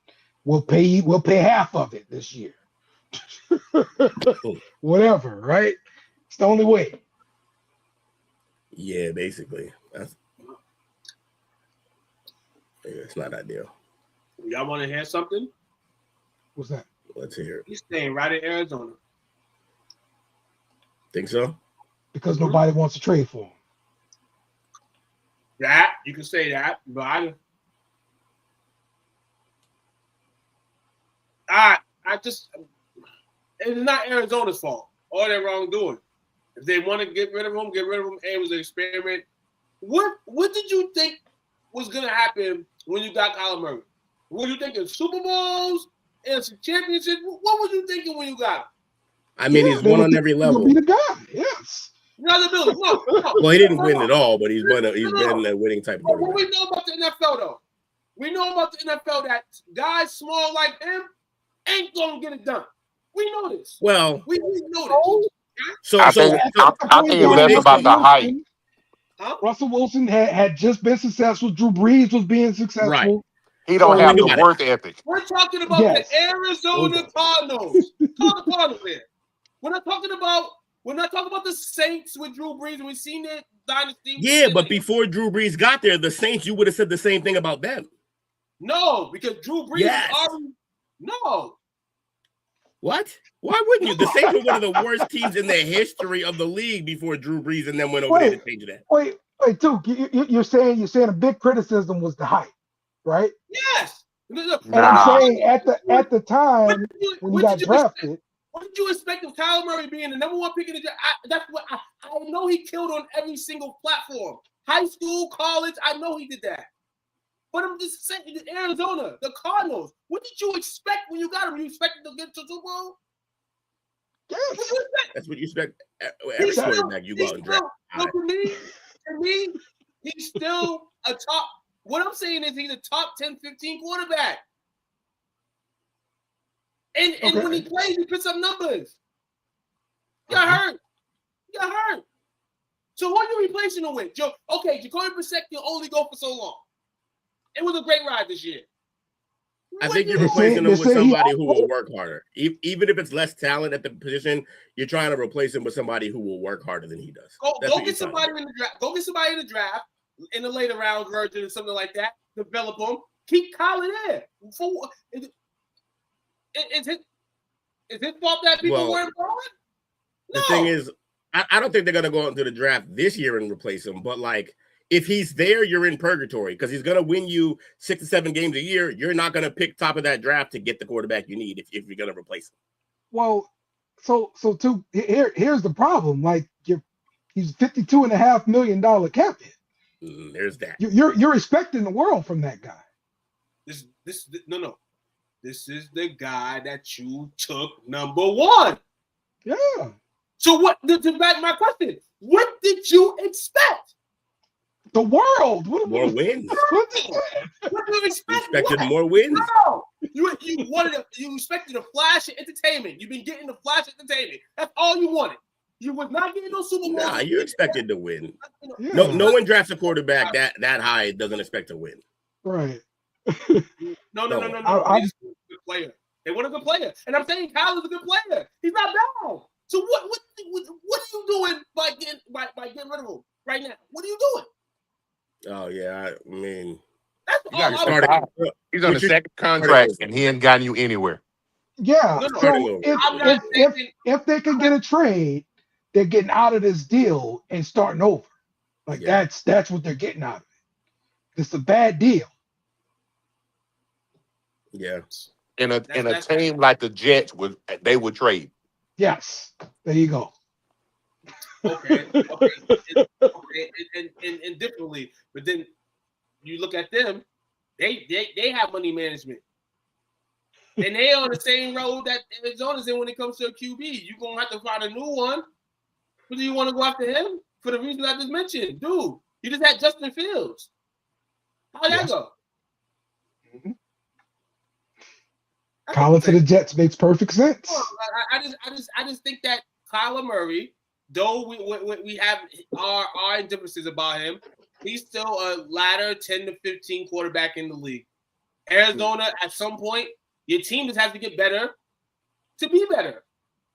We'll pay half of it this year. Whatever, right? It's the only way. Yeah, basically. It's not ideal. Y'all want to hear something? What's that? Let's hear it. He's staying right in Arizona. Think so? Because nobody wants to trade for him. That you can say that, but it's not Arizona's fault. All their wrongdoing. If they want to get rid of him, get rid of him. It was an experiment. What did you think was gonna happen when you got Kyler Murray? Were you thinking Super Bowls and some championships? What were you thinking when you got him? I mean, he's won on every level. Be the guy, yes. No. Well, he didn't win it all, but he's been a winning type of what we know about the NFL, though, we know about the NFL that guys small like him ain't gonna get it done. We know this. Well, we know this. So I think it's less about the height. Huh? Russell Wilson had just been successful. Drew Brees was being successful. Right. He don't have the work ethic. We're talking about the Arizona Cardinals. Call the Cardinals here. We're not talking about the Saints with Drew Brees. We've seen their dynasty. Yeah, but before Drew Brees got there, the Saints, you would have said the same thing about them. No, because Drew Brees already. No. What? Why wouldn't you? The Saints were one of the worst teams in the history of the league before Drew Brees and then went over there to change that. Wait, Duke, you're saying a big criticism was the height, right? Yes. And I'm saying at the time when he got drafted. What did you expect of Kyler Murray being the number one pick in the draft? That's what I know he killed on every single platform. High school, college, I know he did that. But I'm just saying, Arizona, the Cardinals, what did you expect when you got him? You expected to get to the Super Bowl? Yes. That's what you expect every quarterback you go out and draft. To me, he's still a top. What I'm saying is he's a top 10, 15 quarterback. And when he plays, he puts up numbers. He got hurt. So who are you replacing him with? Okay, Jacoby Brissett can only go for so long. It was a great ride this year. I think you're replacing him with somebody who will work harder. Even if it's less talent at the position, you're trying to replace him with somebody who will work harder than he does. Go get somebody in the draft. Go get somebody in the draft in the later round version or something like that. Develop them. Keep Kyler there. Is it fault that people weren't going? The thing is, I don't think they're going to go into the draft this year and replace him. But, like, if he's there, you're in purgatory because he's going to win you 6 to 7 games a year. You're not going to pick top of that draft to get the quarterback you need if you're going to replace him. Well, here's the problem. Like, he's $52.5 million cap hit. There's that. You're expecting the world from that guy. No. This is the guy that you took number 1. Yeah. So to back my question, what did you expect? The world. More wins. What did you expect? You expected more wins. No. You expected a flash of entertainment. You've been getting the flash of entertainment. That's all you wanted. You was not getting no Super Bowl. Nah, you expected to win. Yeah. No one drafts a quarterback that high doesn't expect to win. Right. No. They want a good player. They want a good player. And I'm saying Kyle is a good player. He's not bad. So what are you doing by getting rid of him right now? What are you doing? Oh yeah, I mean, he's on the second contract and he ain't gotten you anywhere. Yeah. So if they can get a trade, they're getting out of this deal and starting over. Like that's what they're getting out of it. It's a bad deal. Yeah. In a team like the Jets they would trade. Yes. There you go. Okay. And differently, but then you look at them, they have money management, and they on the same road that Arizona's in when it comes to a QB. You're gonna have to find a new one. But do you want to go after him for the reasons I just mentioned, dude? You just had Justin Fields. How'd that go? Mm-hmm. Calling to the Jets makes perfect sense. I just think that Kyler Murray, though we have our differences about him, he's still a ladder 10 to 15 quarterback in the league. Arizona, at some point, your team just has to get better to be better,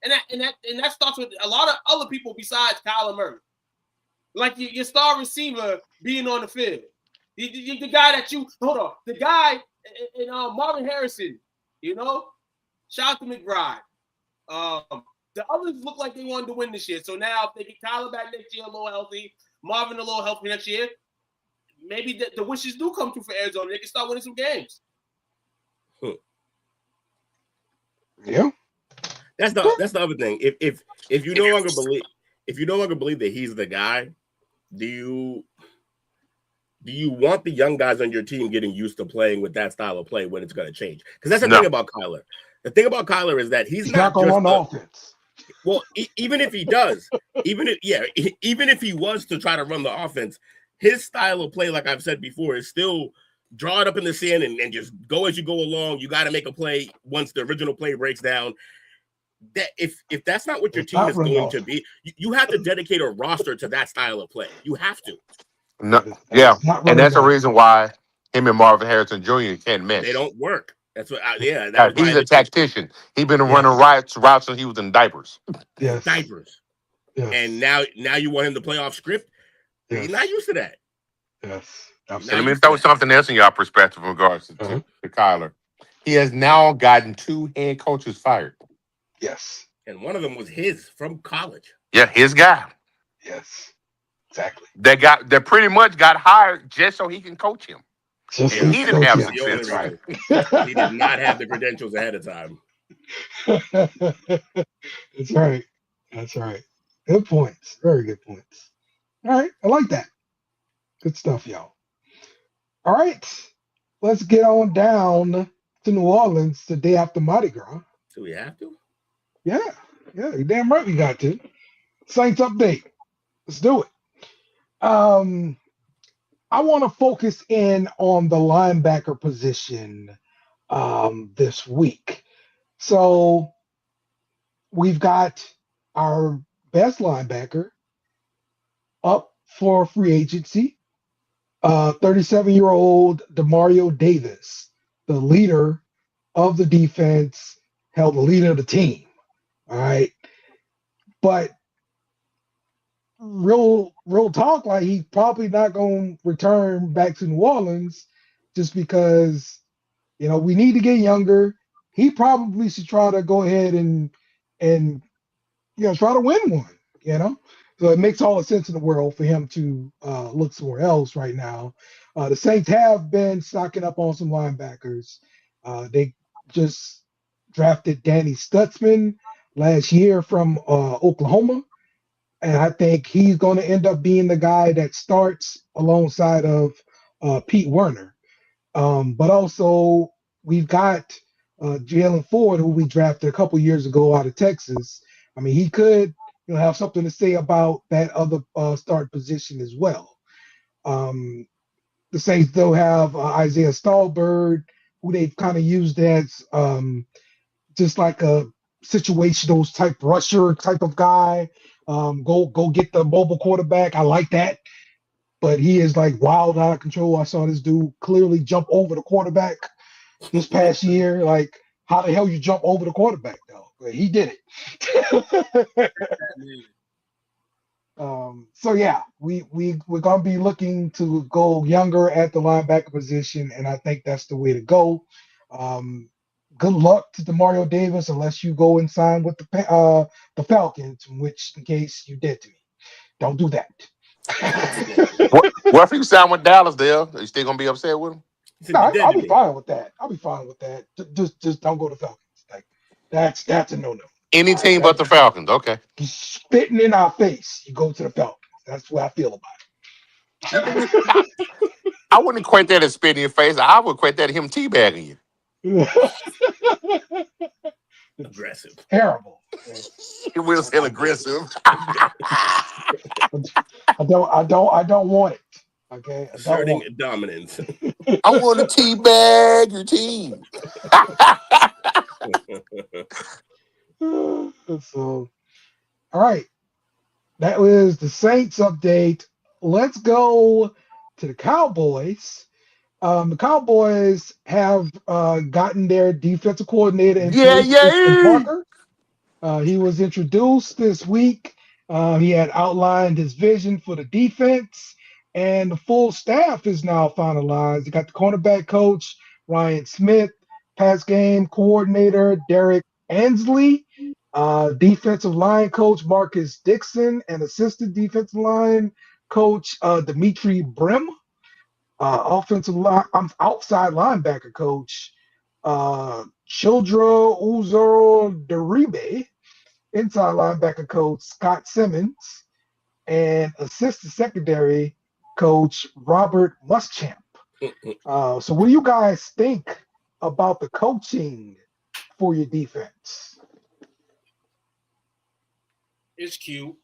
and that starts with a lot of other people besides Kyler Murray, like your star receiver being on the field, the guy that the guy in Marvin Harrison. You know, shout out to McBride. The others look like they wanted to win this year. So now if they get Kyler back next year a little healthy, Marvin a little healthy next year, maybe the wishes do come true for Arizona. They can start winning some games. Yeah. That's the other thing. If you no longer believe that he's the guy, do you want the young guys on your team getting used to playing with that style of play when it's going to change? Because that's the thing about Kyler. The thing about Kyler is that he's not going to run offense. Well, even if he does, even if he was to try to run the offense, his style of play, like I've said before, is still draw it up in the sand and just go as you go along. You got to make a play once the original play breaks down. That if that's not what your team is going to be, you have to dedicate a roster to that style of play. You have to. No, yeah, and that's the reason why him and Marvin Harrison Jr. can't mesh. They don't work. That's what. He's a tactician. He's been running routes since he was in diapers. Yes. Diapers. Yes. And now you want him to play off script. Yes. He's not used to that. Yes. And let me throw something else in your perspective in regards to Kyler. He has now gotten 2 head coaches fired. Yes. And one of them was his from college. Yeah, his guy. Yes. Exactly. That pretty much got hired just so he can coach him. And he didn't have success. Right. He did not have the credentials ahead of time. That's right. That's right. Good points. Very good points. All right. I like that. Good stuff, y'all. All right. Let's get on down to New Orleans the day after Mardi Gras. Do we have to? Yeah. You're damn right we got to. Saints update. Let's do it. I want to focus in on the linebacker position this week. So we've got our best linebacker up for free agency. 37-year-old Demario Davis, the leader of the defense, held the leader of the team. All right. But real talk, like he's probably not going to return back to New Orleans just because, we need to get younger. He probably should try to go ahead and try to win one, you know? So it makes all the sense in the world for him to look somewhere else right now. The Saints have been stocking up on some linebackers. They just drafted Danny Stutzman last year from Oklahoma. And I think he's going to end up being the guy that starts alongside of Pete Werner. But also, we've got Jalen Ford, who we drafted a couple years ago out of Texas. I mean, he could have something to say about that other start position as well. The Saints still have Isaiah Stallbird, who they've kind of used as just like a situational type rusher type of guy. Go get the mobile quarterback. I like that. But he is like wild out of control. I saw this dude clearly jump over the quarterback this past year. Like, how the hell you jump over the quarterback though? But he did it. So yeah, we're gonna be looking to go younger at the linebacker position, and I think that's the way to go. Good luck to Demario Davis unless you go and sign with the Falcons, in case you did to me. Don't do that. What if you sign with Dallas, Dale? Are you still gonna be upset with him? No, I'll be fine with that. Just don't go to Falcons. Like that's a no-no. Any team but the Falcons. Okay. He's spitting in our face. You go to the Falcons. That's what I feel about it. I wouldn't equate that as spitting in your face. I would equate that to him teabagging you. Aggressive. Terrible. He will say aggressive. I don't want it. Okay. Asserting dominance. I want to teabag your team. So, all right. That was the Saints update. Let's go to the Cowboys. The Cowboys have gotten their defensive coordinator in place, Christian Parker. He was introduced this week. He had outlined his vision for the defense, and the full staff is now finalized. You got the cornerback coach, Ryan Smith, pass game coordinator, Derek Ansley, defensive line coach, Marcus Dixon, and assistant defensive line coach, Dimitri Brim. Offensive line, outside linebacker coach, Childra Uzoro Deribe, inside linebacker coach, Scott Simmons, and assistant secondary coach, Robert Muschamp. So what do you guys think about the coaching for your defense? It's cute.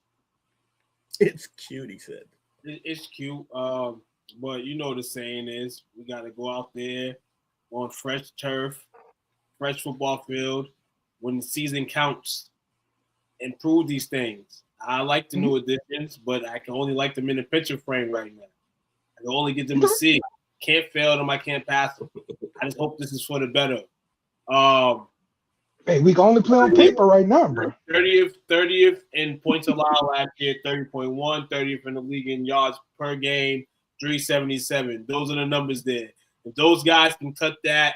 It's cute, he said. It's cute. But you know the saying is we got to go out there on fresh turf, fresh football field when the season counts and prove these things. I like the new additions, but I can only like them in the picture frame right now. I can only get them a C. Can't fail them. I can't pass them. I just hope this is for the better. Hey, we can only play on paper right now, bro. 30th in points allowed last year, 30.1, 30th in the league in yards per game. 377. Those are the numbers there. If those guys can cut that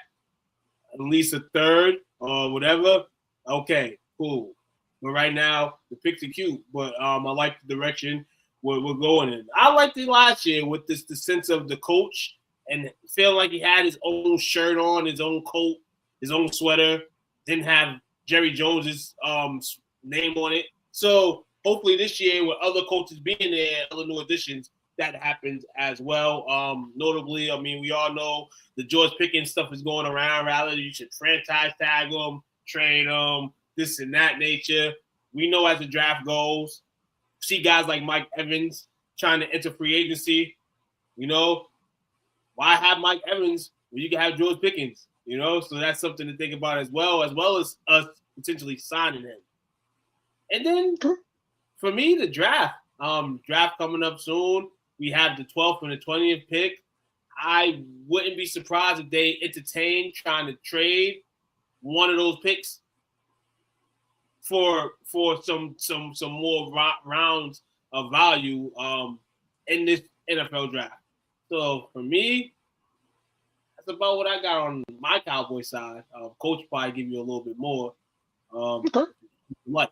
at least a third or whatever, okay, cool. But right now, the picks are cute. But I like the direction we're going in. I liked it last year with the sense of the coach and feeling like he had his own shirt on, his own coat, his own sweater. Didn't have Jerry Jones's name on it. So hopefully this year with other coaches being there, other new additions, that happens as well. Notably, I mean, we all know the George Pickens stuff is going around. Rather, you should franchise tag them, trade them, this and that nature. We know as the draft goes, see guys like Mike Evans trying to enter free agency. You know, why have Mike Evans when you can have George Pickens? You know, so that's something to think about as well as us potentially signing him. And then for me, the draft. Draft coming up soon. we have the 12th and the 20th pick. I wouldn't be surprised if they entertain trying to trade one of those picks for some more rounds of value in this NFL draft. So for me, that's about what I got on my Cowboy side. Coach probably give you a little bit more. Okay. What?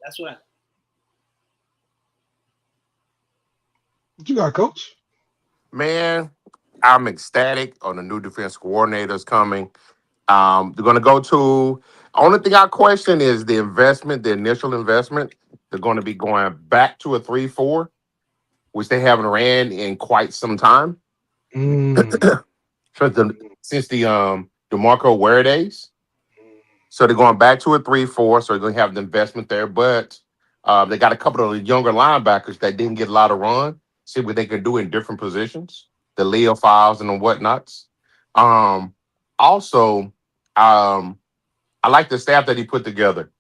That's what I. What you got, Coach? Man, I'm ecstatic on the new defense coordinators coming. They're going to go to. Only thing I question is the investment, the initial investment. They're going to be going back to a 3-4, which they haven't ran in quite some time Mm. since the DeMarco Ware days. So they're going back to a 3-4. So they're going to have the investment there, but they got a couple of younger linebackers that didn't get a lot of run. See what they can do in different positions, the Leo files and the whatnots. Also, I like the staff that he put together.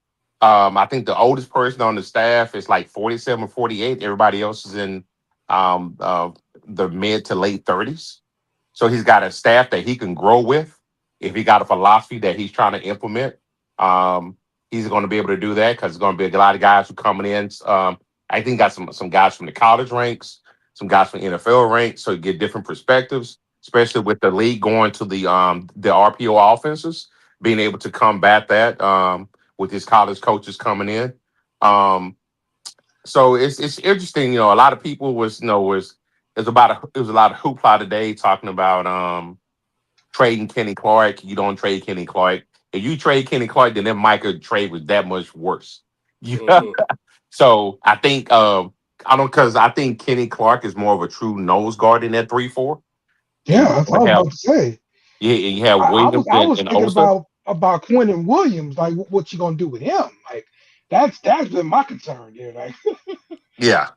I think the oldest person on the staff is like 47, 48. Everybody else is in the mid to late 30s. So he's got a staff that he can grow with. If he got a philosophy that he's trying to implement, he's going to be able to do that because there's going to be a lot of guys who coming in. I think got some guys from the college ranks, some guys from NFL ranks, so you get different perspectives, especially with the league going to the RPO offenses, being able to combat that with his college coaches coming in. So it's interesting. A lot of people was it was a lot of hoopla today talking about trading Kenny Clark. You don't trade Kenny Clark. If you trade Kenny Clark, then that Micah trade was that much worse. Yeah. So I think because I think Kenny Clark is more of a true nose guard in that 3-4. Yeah, that's what I was about to say. Yeah, you have I Williams was and thinking Osa. about Quentin Williams. Like, what you gonna do with him? Like, that's been my concern there. Like, Yeah.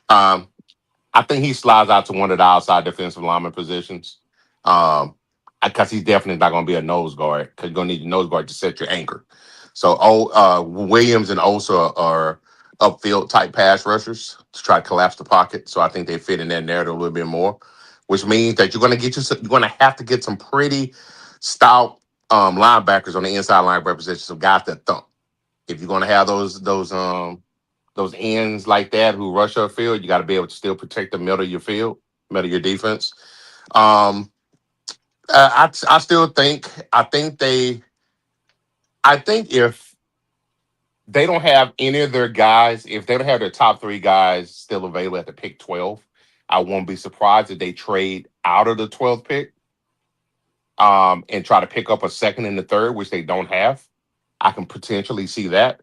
I think he slides out to one of the outside defensive lineman positions. Because he's definitely not going to be a nose guard because you're going to need a nose guard to set your anchor. So, Williams and Osa are upfield type pass rushers to try to collapse the pocket. So I think they fit in that narrative a little bit more, which means that you're going to have to get some pretty stout linebackers on the inside line representation, some guys that thump. If you're going to have those ends like that who rush upfield, you got to be able to still protect the middle of your field, middle of your defense. I still think if they don't have any of their guys, if they don't have their top 3 guys still available at the pick 12, I won't be surprised if they trade out of the 12th pick and try to pick up a second and the third, which they don't have. I can potentially see that.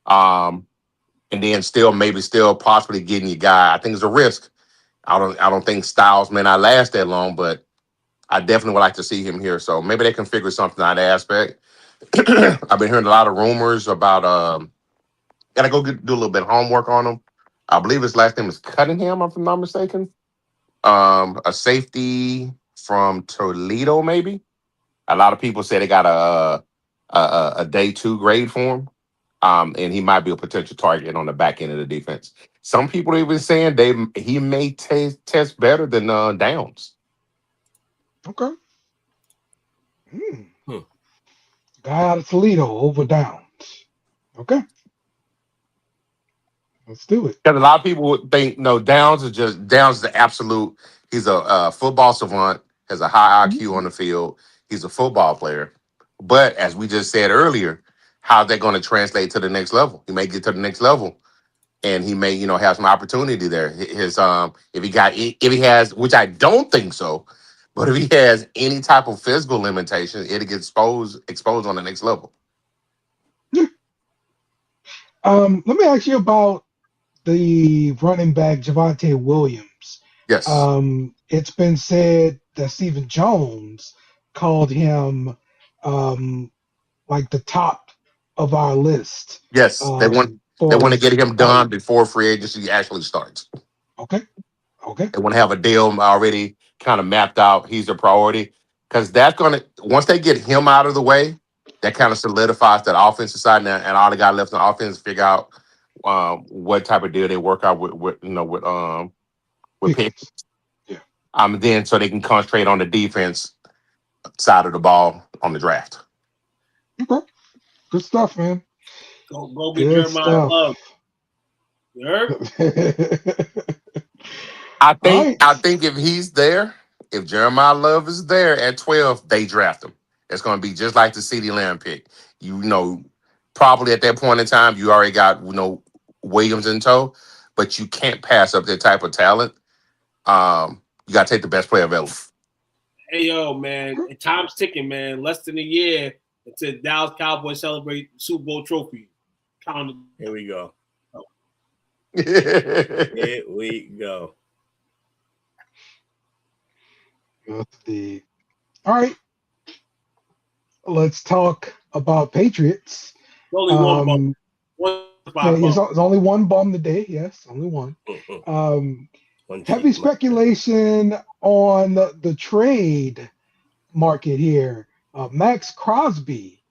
And then still possibly getting your guy. I think it's a risk. I don't think Styles may not last that long, but I definitely would like to see him here. So maybe they can figure something out. That aspect. I've been hearing a lot of rumors about. Gotta go do a little bit of homework on him. I believe his last name is Cunningham, if I'm not mistaken. A safety from Toledo, maybe. A lot of people say they got a day 2 grade for him. And he might be a potential target on the back end of the defense. Some people are even saying he may test better than Downs. okay. Guy out of Toledo over Downs. Okay. Let's do it. Because a lot of people would think, no, Downs is the absolute. He's a football savant, has a high IQ on the field. He's a football player. But as we just said earlier, how they're going to translate to the next level? He may get to the next level, and he may, have some opportunity there. His if he has, which I don't think so, but if he has any type of physical limitation, it'll get exposed on the next level. Let me ask you about the running back Javonte Williams. Yes. It's been said that Stephen Jones called him like the top of our list. Yes, they want to get him done before free agency actually starts. Okay. They want to have a deal already kind of mapped out. He's a priority because that's going to, once they get him out of the way, that kind of solidifies that offensive side, and all they got left on offense is figure out what type of deal they work out with with picks. Defense. Yeah. Then so they can concentrate on the defense side of the ball on the draft. Okay. Good stuff, man. Go get Good Jeremiah stuff. Love. You heard? I All think if he's there, if Jeremiah Love is there at 12, they draft him. It's going to be just like the CeeDee Lamb pick. You know, probably at that point in time, you already got Williams in tow, but you can't pass up that type of talent. You got to take the best player available. Hey, yo, man. Time's ticking, man. Less than a year until Dallas Cowboys celebrate Super Bowl trophy. Here we go. Yeah. Here we go. All right. Let's talk about Patriots. Only one bump. There's only one bum today. Yes, only one. Heavy speculation on the trade market here. Max Crosby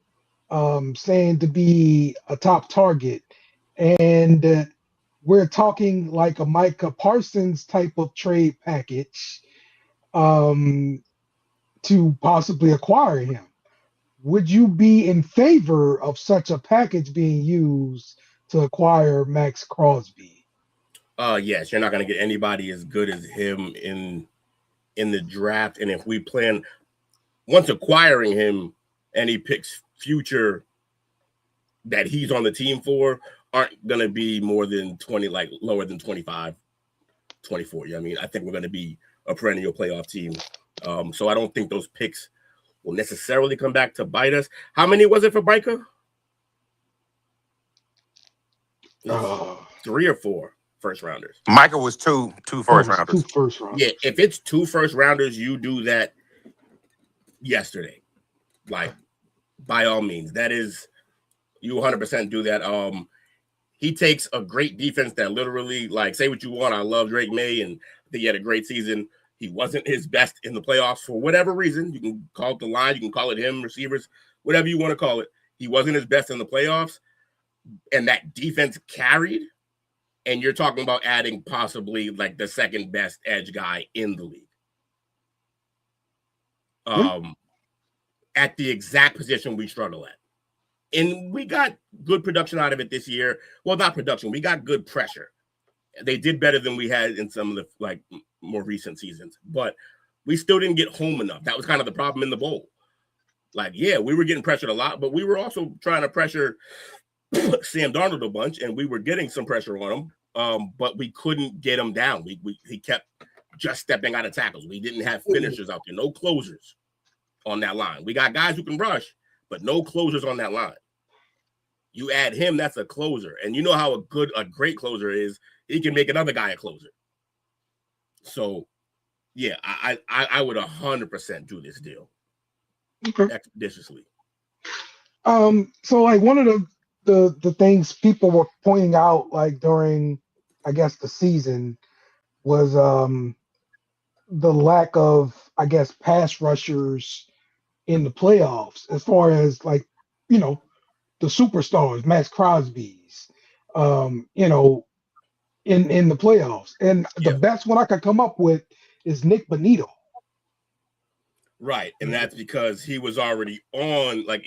saying to be a top target. And we're talking like a Micah Parsons type of trade package to possibly acquire him. Would you be in favor of such a package being used to acquire Max Crosby? Yes, you're not going to get anybody as good as him in the draft. And if we plan once acquiring him, any picks future that he's on the team for aren't going to be more than 20, like lower than 25, 24. I mean, I think we're going to be a perennial playoff team. So I don't think those picks will necessarily come back to bite us. How many was it for Micah? 3 or 4 first rounders. Micah was two first rounders. 2 first rounders. Yeah, if it's 2 first rounders, you do that yesterday. Like, by all means, that is, you 100% do that. He takes a great defense that literally, like, say what you want. I love Drake May, and I think he had a great season. He wasn't his best in the playoffs for whatever reason. You can call it the line, you can call it him, receivers, whatever you want to call it. He wasn't his best in the playoffs, and that defense carried. And you're talking about adding possibly like the second best edge guy in the league. At the exact position we struggle at. And we got good production out of it this year. Well, not production. We got good pressure. They did better than we had in some of the like more recent seasons, but we still didn't get home enough. That was kind of the problem in the bowl. Like, yeah, we were getting pressured a lot, but we were also trying to pressure Sam Darnold a bunch, and we were getting some pressure on him, but we couldn't get him down. He kept just stepping out of tackles. We didn't have finishers out there, no closers on that line. We got guys who can rush, but no closers on that line. You add him, that's a closer. And you know how a great closer is. He can make another guy a closer. So, yeah, I would 100% do this deal. Okay. Expeditiously. So like one of the things people were pointing out like during, I guess, the season was the lack of, I guess, pass rushers in the playoffs as far as like, you know, the superstars, Max Crosby's, you know, in the playoffs. And the best one I could come up with is Nick Bonito. Right. And that's because he was already on, like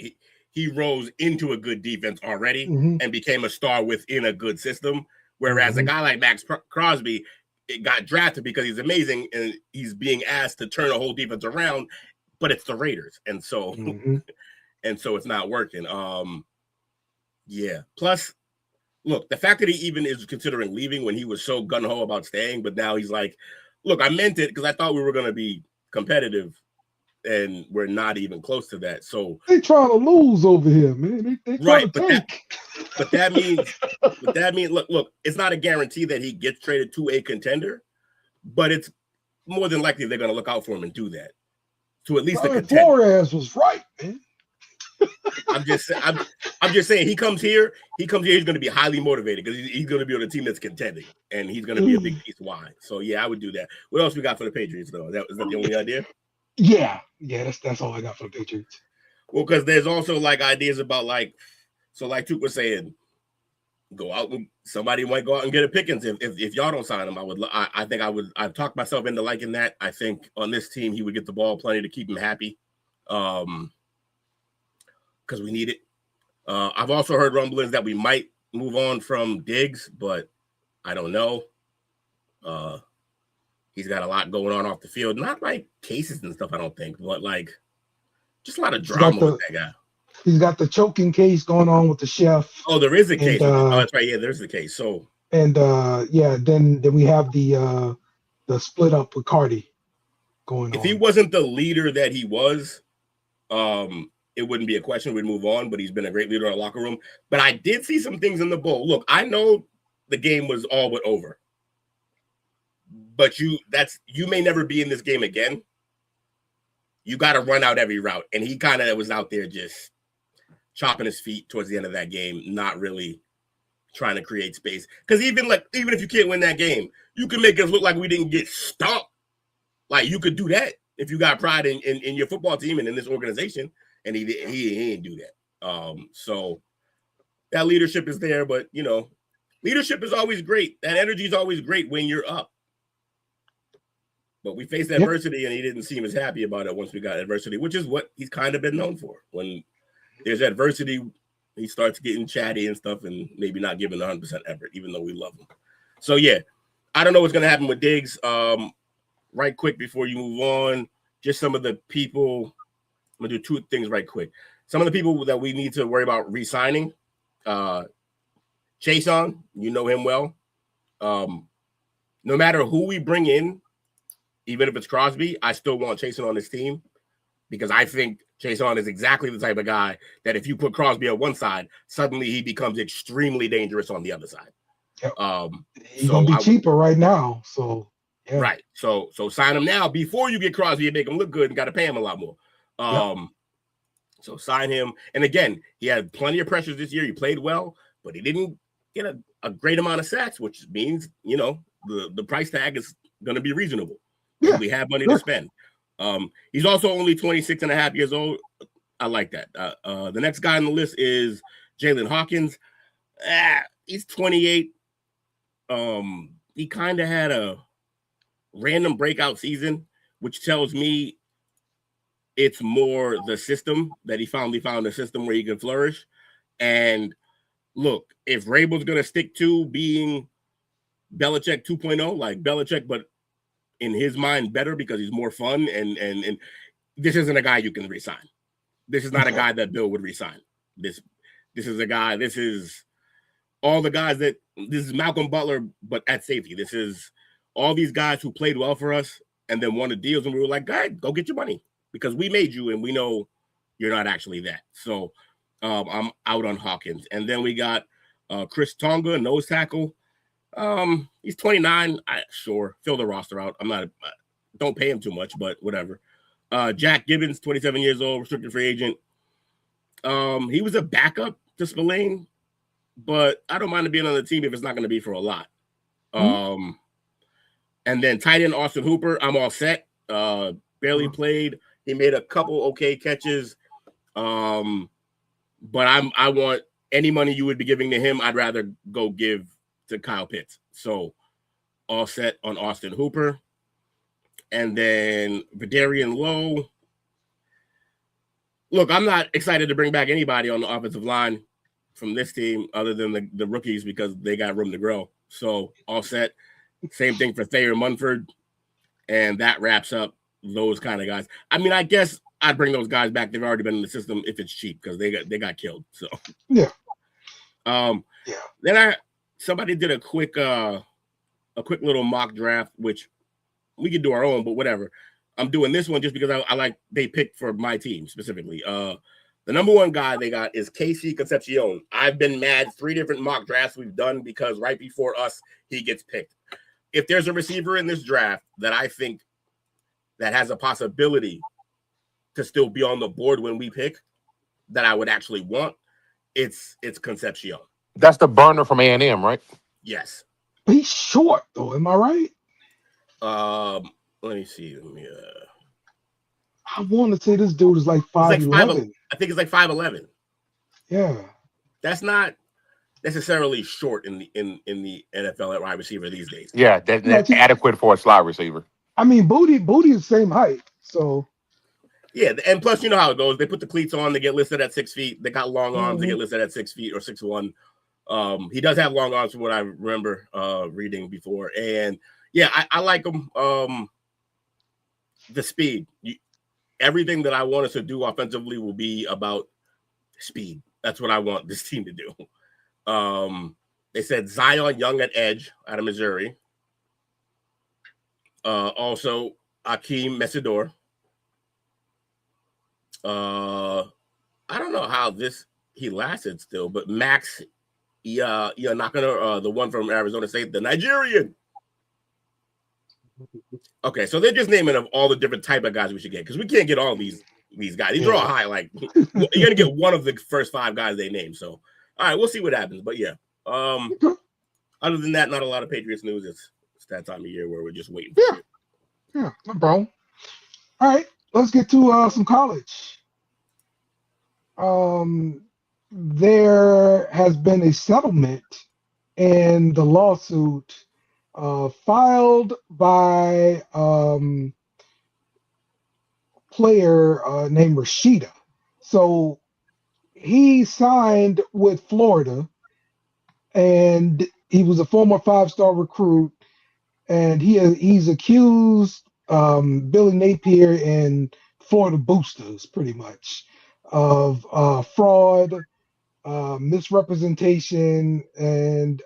he rose into a good defense already and became a star within a good system. Whereas a guy like Max Crosby, it got drafted because he's amazing and he's being asked to turn a whole defense around, but it's the Raiders. And so and so it's not working. Yeah. Plus, look, the fact that he even is considering leaving when he was so gung-ho about staying, but now he's like, look, I meant it because I thought we were going to be competitive, and we're not even close to that. So they trying to lose over here, man. They right, to tank. but that means, look, it's not a guarantee that he gets traded to a contender, but it's more than likely they're going to look out for him and do that. To at least a contender. Flores was right, man. I'm just saying he comes here, he's going to be highly motivated because he's going to be on a team that's contending, and he's going to be a big piece why. So yeah, I would do that. What else we got for the Patriots though? Is that the only idea? Yeah, that's all I got for the Patriots. Well, because there's also like ideas about like, so like Tuke was saying, go out and somebody might go out and get a Pickens if y'all don't sign him. I've talked myself into liking that. I think on this team he would get the ball plenty to keep him happy, because we need it. I've also heard rumblings that we might move on from Diggs, but I don't know. He's got a lot going on off the field, not like cases and stuff, I don't think, but like just a lot of drama with that guy. He's got the choking case going on with the chef. Oh, there is a case. That's right. Yeah, there's the case. So then we have the split up with Cardi going on. If he wasn't the leader that he was, it wouldn't be a question. We'd move on. But he's been a great leader in our locker room. But I did see some things in the bowl. Look, I know the game was all but over, but you may never be in this game again. You got to run out every route, and he kind of was out there just chopping his feet towards the end of that game, not really trying to create space. Because even if you can't win that game, you can make us look like we didn't get stomped. Like, you could do that if you got pride in your football team and in this organization, and he didn't do that. So that leadership is there, but leadership is always great. That energy is always great when you're up. But we faced adversity, and he didn't seem as happy about it once we got adversity, which is what he's kind of been known for. When there's adversity, he starts getting chatty and stuff and maybe not giving 100% effort, even though we love him. So, yeah, I don't know what's going to happen with Diggs. Right quick before you move on, just some of the people. I'm going to do two things right quick. Some of the people that we need to worry about re-signing. Chason, you know him well. No matter who we bring in, even if it's Crosby, I still want Chason on this team because I think Chason is exactly the type of guy that if you put Crosby on one side, suddenly he becomes extremely dangerous on the other side. Yep. He's going to be cheaper right now. So, yeah. Right. So sign him now before you get Crosby and make him look good and got to pay him a lot more. So sign him. And again, he had plenty of pressures this year. He played well, but he didn't get a great amount of sacks, which means, the price tag is going to be reasonable. Yeah. We have money to spend. He's also only 26 and a half years old. I like that. The next guy on the list is Jalen Hawkins. He's 28. He kind of had a random breakout season, which tells me it's more the system that he finally found a system where he can flourish. And look, if Rabel's going to stick to being Belichick 2.0, like Belichick, but in his mind better because he's more fun, and this isn't a guy you can resign. This is not a guy that Bill would resign. This is a guy. This is all the guys this is Malcolm Butler, but at safety. This is all these guys who played well for us and then wanted deals, and we were like, "Guys, go get your money because we made you, and we know you're not actually that." So I'm out on Hawkins, and then we got Chris Tonga, nose tackle. He's 29. Sure, fill the roster out. Don't pay him too much, but whatever. Jack Gibbons, 27 years old, restricted free agent. He was a backup to Spillane, but I don't mind him being on the team if it's not going to be for a lot. And then tight end Austin Hooper, I'm all set. Barely played. He made a couple okay catches. But I want any money you would be giving to him, I'd rather go give to Kyle Pitts. So all set on Austin Hooper. And then Vidarian Lowe. Look, I'm not excited to bring back anybody on the offensive line from this team other than the rookies because they got room to grow. So all set. Same thing for Thayer Munford. And that wraps up those kind of guys. I mean, I guess I'd bring those guys back. They've already been in the system if it's cheap because they got killed. So yeah. Then somebody did a quick little mock draft, which we could do our own, but whatever. I'm doing this one just because I like they picked for my team specifically. The number one guy they got is Casey Concepcion. I've been mad 3 different mock drafts we've done because right before us, he gets picked. If there's a receiver in this draft that I think that has a possibility to still be on the board when we pick that I would actually want, it's Concepcion. That's the burner from A&M, right? Yes. He's short, though. Am I right? Let me see. I want to say this dude is like 5'11". I think it's like 5'11". Yeah. That's not necessarily short in the NFL at wide receiver these days. Yeah, that's adequate for a slot receiver. I mean, Booty is the same height, so. Yeah, and plus, you know how it goes. They put the cleats on, they get listed at 6 feet. They got long arms, they get listed at 6 feet or 6'1". He does have long arms from what I remember reading before. And yeah, I like him. The speed. Everything that I want us to do offensively will be about speed. That's what I want this team to do. They said Zion Young at edge out of Missouri. Also, Akeem Mesidor. I don't know how he lasted still, but Max, not gonna the one from Arizona State, the Nigerian. Okay, so they're just naming of all the different type of guys we should get because we can't get all these guys. These are all high. Like you're gonna get one of the first 5 guys they name. So all right, we'll see what happens. But yeah, other than that, not a lot of Patriots news. It's that time of year where we're just waiting. Yeah, no problem. All right, let's get to some college. There has been a settlement in the lawsuit filed by player named Rashada. So he signed with Florida, and he was a former 5-star recruit, and he's accused Billy Napier and Florida boosters pretty much of fraud, misrepresentation, and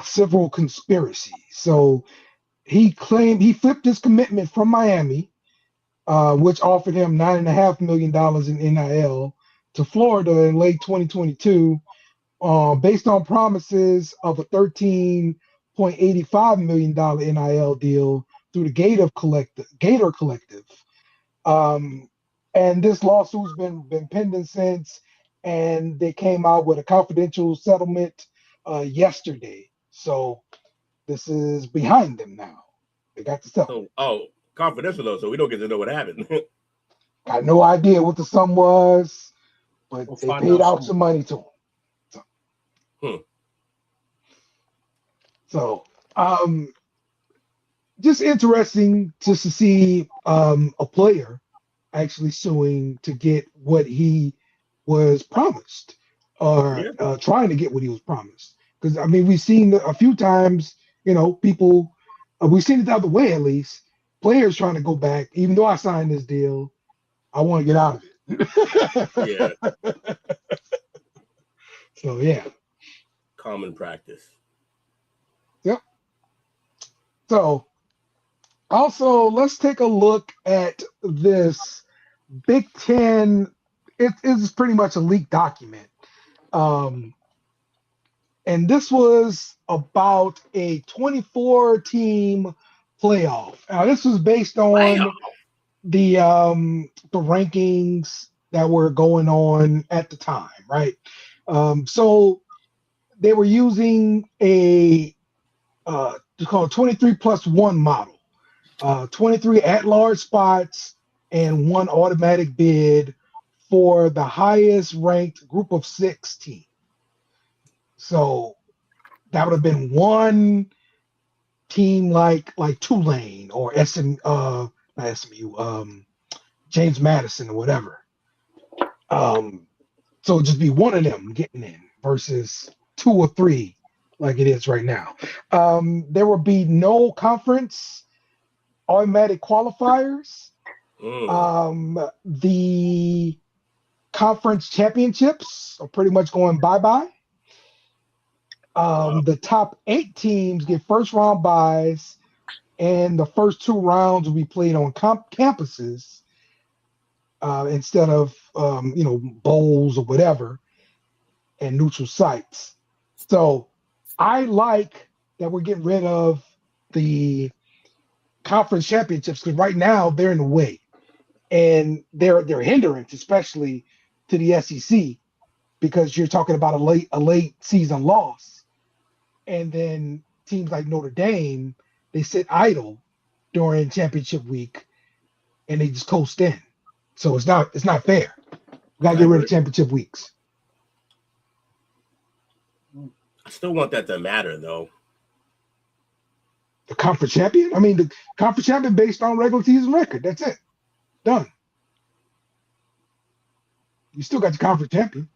several conspiracies. So he claimed he flipped his commitment from Miami, which offered him $9.5 million in NIL, to Florida in late 2022, based on promises of a $13.85 million NIL deal through the Gator Collective. And this lawsuit's been pending since, and they came out with a confidential settlement yesterday. So this is behind them now. They got the settlement. Oh, confidential though, so we don't get to know what happened. Got no idea what the sum was, but they paid out some money to him. So, just interesting just to see a player actually suing to get what he was promised, or trying to get what he was promised. Because I mean, we've seen a few times, people. We've seen it the other way, at least. Players trying to go back, even though I signed this deal, I want to get out of it. Yeah. So yeah. Common practice. Yep. So also, let's take a look at this Big Ten. It is pretty much a leaked document. And this was about a 24-team playoff. Now, this was based on the rankings that were going on at the time, right? So they were using a called 23+1 model, 23 at-large spots and 1 automatic bid for the highest ranked group of 6 team. So that would have been one team like Tulane or not SMU, James Madison or whatever. So it'd just be one of them getting in versus 2 or 3 like it is right now. There will be no conference automatic qualifiers. The conference championships are pretty much going bye-bye. The top 8 teams get first round byes, and the first 2 rounds will be played on campuses instead of bowls or whatever, and neutral sites. So I like that we're getting rid of the conference championships, because right now they're in the way, and they're a hindrance, especially to the SEC, because you're talking about a late season loss. And then teams like Notre Dame, they sit idle during championship week, and they just coast in. So it's not fair. We gotta get rid of championship weeks. I still want that to matter, though. The conference champion? I mean, the conference champion based on regular season record. That's it. Done. You still got the conference champion.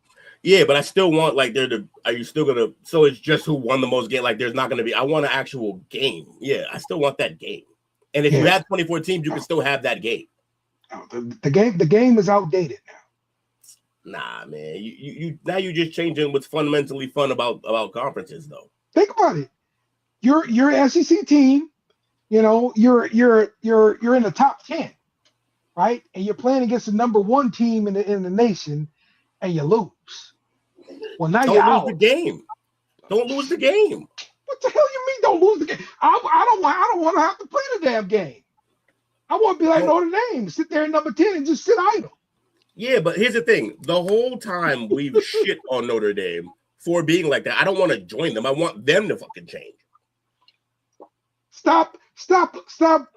Yeah, but I still want like are you still gonna? So it's just who won the most game. Like there's not gonna be. I want an actual game. Yeah, I still want that game. And if you have 24 teams, you can still have that game. Oh, the game is outdated now. Nah, man. You now you just changing what's fundamentally fun about conferences, though. Think about it. You're an SEC team. You know, you're in the top 10, right? And you're playing against the number 1 team in the nation, and you lose. Well, now you're out. Don't lose the game. Don't lose the game. What the hell you mean? Don't lose the game? I don't want to have to play the damn game. I want to be like Notre Dame, sit there at number 10 and just sit idle. Yeah, but here's the thing: the whole time we've shit on Notre Dame for being like that. I don't want to join them. I want them to fucking change. Stop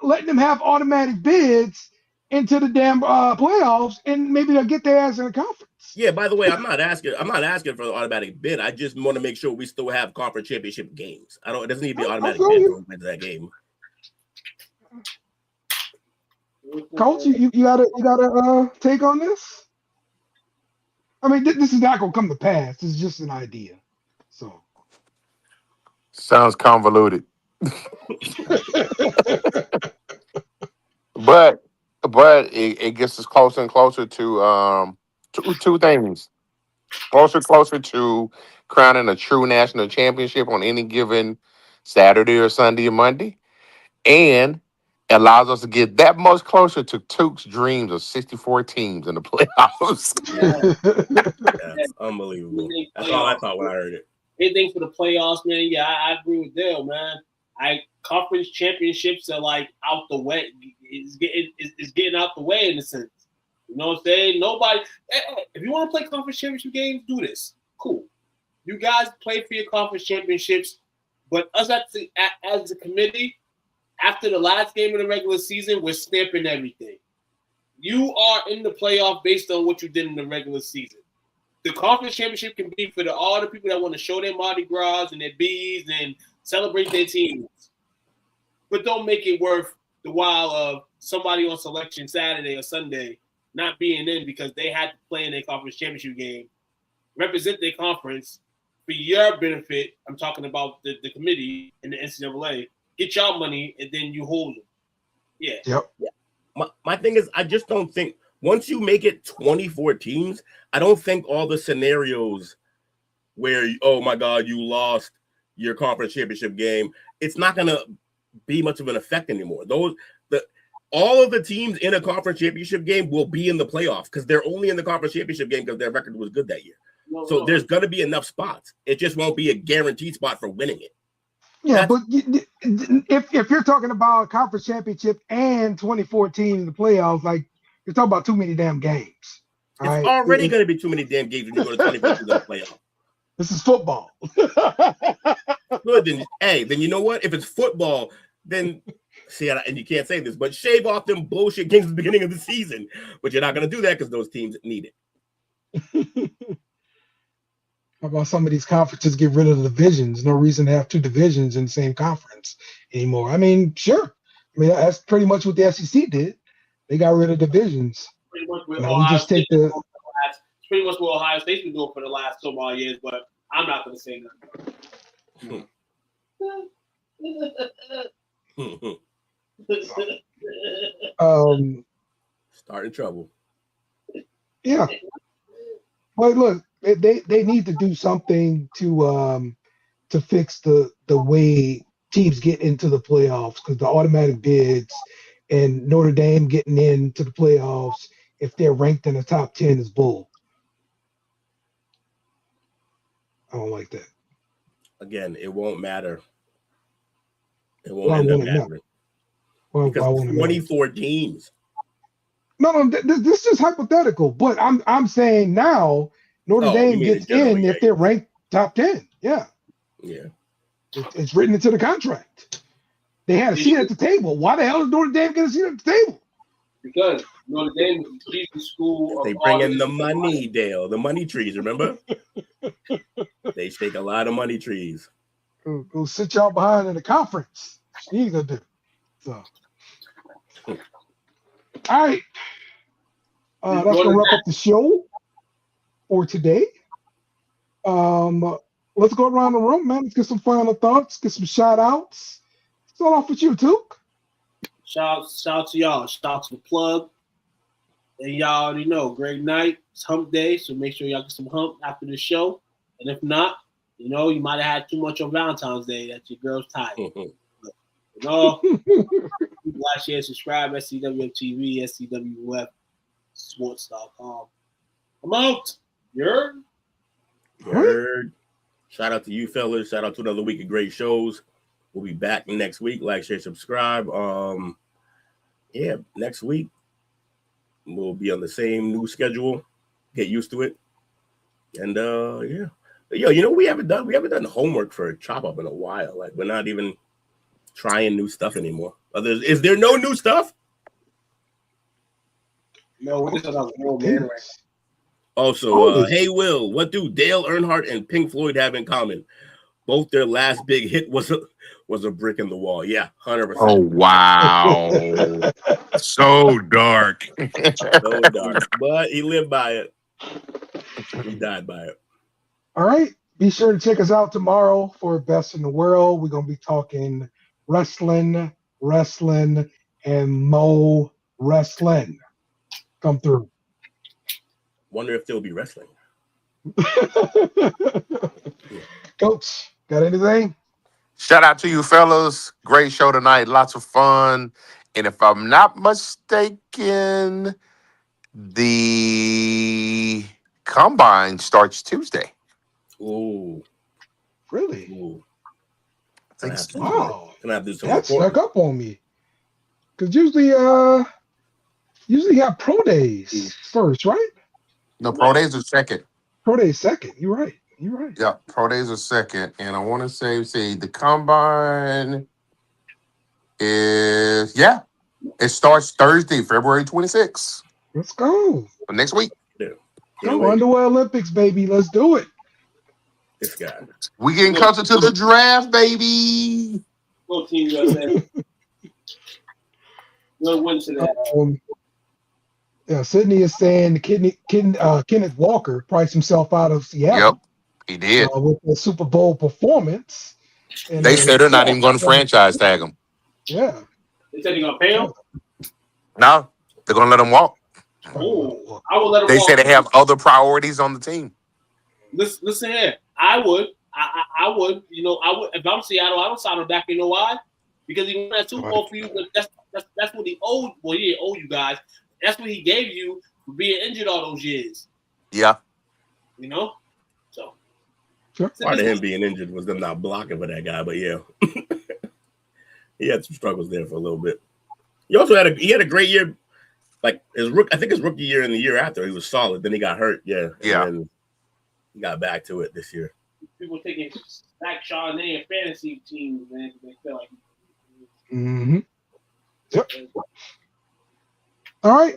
letting them have automatic bids into the damn playoffs, and maybe they'll get their ass in the conference. Yeah, by the way, I'm not asking for the automatic bid. I just want to make sure we still have conference championship games. It doesn't need to be automatic bid to win that game. Coach, you got a take on this? I mean, this is not gonna come to pass. This is just an idea. So Sounds convoluted. but it gets us closer and closer to two things. Closer to crowning a true national championship on any given Saturday or Sunday or Monday. And it allows us to get that much closer to Tuke's dreams of 64 teams in the playoffs. That's unbelievable. That's all I thought when I heard it. Anything for the playoffs, man. Yeah, I agree with Dale, man. Conference championships are like out the way. It's getting out the way in a sense. You know what I'm saying? Nobody. If you want to play conference championship games, do this. Cool. You guys play for your conference championships, but us as a committee, after the last game of the regular season, we're stamping everything. You are in the playoff based on what you did in the regular season. The conference championship can be for all the people that want to show their Mardi Gras and their bees and celebrate their teams. But don't make it worth the while of somebody on selection Saturday or Sunday not being in because they had to play in their conference championship game, represent their conference for your benefit. I'm talking about the committee and the NCAA. Get y'all money and then you hold them. Yeah. Yep. Yeah. My thing is, I just don't think once you make it 24 teams, I don't think all the scenarios where, oh my God, you lost your conference championship game, it's not going to be much of an effect anymore. All of the teams in a conference championship game will be in the playoffs because they're only in the conference championship game because their record was good that year. So there's going to be enough spots. It just won't be a guaranteed spot for winning it. Yeah, but if you're talking about a conference championship and 2014 in the playoffs, like you're talking about too many damn games. It's already going to be too many damn games when you go to 2014 in the playoffs. This is football. Good, then you know what? If it's football, then and you can't say this, but shave off them bullshit games at the beginning of the season. But you're not going to do that because those teams need it. How about some of these conferences get rid of the divisions? No reason to have two divisions in the same conference anymore. I mean, sure. I mean, that's pretty much what the SEC did. They got rid of divisions. Pretty much what It's pretty much what Ohio State's been doing for the last so many years, but I'm not going to say nothing. Starting trouble. Yeah. Well, look, they need to do something to fix the way teams get into the playoffs because the automatic bids and Notre Dame getting into the playoffs if they're ranked in the top 10 is bull. I don't like that. Again, it won't matter. It won't end up mattering. Because 24 teams. No, this is hypothetical, but I'm saying now Notre Dame gets in if they're ranked top 10. Yeah. Yeah. It's written into the contract. They had a seat at the table. Why the hell does Notre Dame get a seat at the table? Because Notre Dame is the Jesus school. They bring in the money, Dale. The money trees, remember? They take a lot of money trees. Go sit y'all behind in the conference. She ain't gonna do. So, all right. That's gonna wrap up the show for today. Let's go around the room, man. Let's get some final thoughts, get some shout outs. Start off with you, Took. Shout out to y'all. Shout out to the plug. And y'all already know, great night. It's hump day, so make sure y'all get some hump after the show. And if not, you know, you might have had too much on Valentine's Day that your girl's tired. You know, like, share, subscribe, STWF TV, STWF sports.com. I'm out. You heard? Shout out to you fellas. Shout out to another week of great shows. We'll be back next week. Like, share, subscribe. Next week we'll be on the same new schedule. Get used to it. And Yo, you know, we haven't done homework for Chop Up in a while. Like, we're not even trying new stuff anymore. Is there no new stuff? No, we're just about man. Also, hey Will, what do Dale Earnhardt and Pink Floyd have in common? Both their last big hit was a brick in the wall. Yeah, 100%. Oh wow, so dark. So dark, but he lived by it. He died by it. All right. Be sure to check us out tomorrow for Best in the World. We're gonna be talking wrestling, and Mo wrestling. Come through. Wonder if they'll be wrestling. Coach, got anything? Shout out to you fellas. Great show tonight. Lots of fun. And if I'm not mistaken, the combine starts Tuesday. Ooh. Really? Ooh. Wow. That snuck up on me. Because usually got pro days first, right? No, pro days are second. Pro days second. You're right. Yeah, pro days are second. And I want to say the combine is, it starts Thursday, February 26th. Let's go. So next week. Yeah. Go Underwear Olympics, baby. Let's do it. This guy. We getting closer to the draft, baby. Go Team USA. We'll win today. Sydney is saying Kenneth Walker priced himself out of Seattle. Yep, he did. With the Super Bowl performance. And they said they're not even going to franchise tag him. Yeah. They said they're going to pay him? No, they're going to let him walk. Oh, I would let him walk. They said they have other priorities on the team. Listen here. I would. You know, I would. If I'm Seattle, I don't sign him back. You know why? Because he won that Super Bowl for you. That's what he owed. Well, he didn't owe you guys. That's what he gave you for being injured all those years. Yeah. You know? So. Part of him being injured was them not blocking for that guy, but yeah. He had some struggles there for a little bit. He also had a great year. Like his rookie year and the year after, he was solid. Then he got hurt. Yeah. And he got back to it this year. People taking back Chardonnay and fantasy teams, man. They feel like. Mm-hmm. Yep. All right.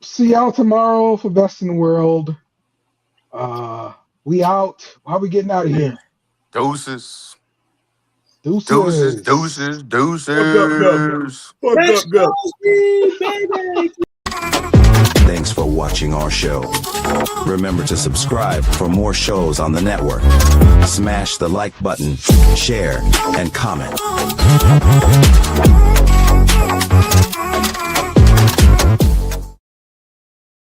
See y'all tomorrow for Best in the World. We out. How are we getting out of here? Deuces. Deuces. Deuces. Go. Thanks for watching our show. Remember to subscribe for more shows on the network. Smash the like button, share, and comment.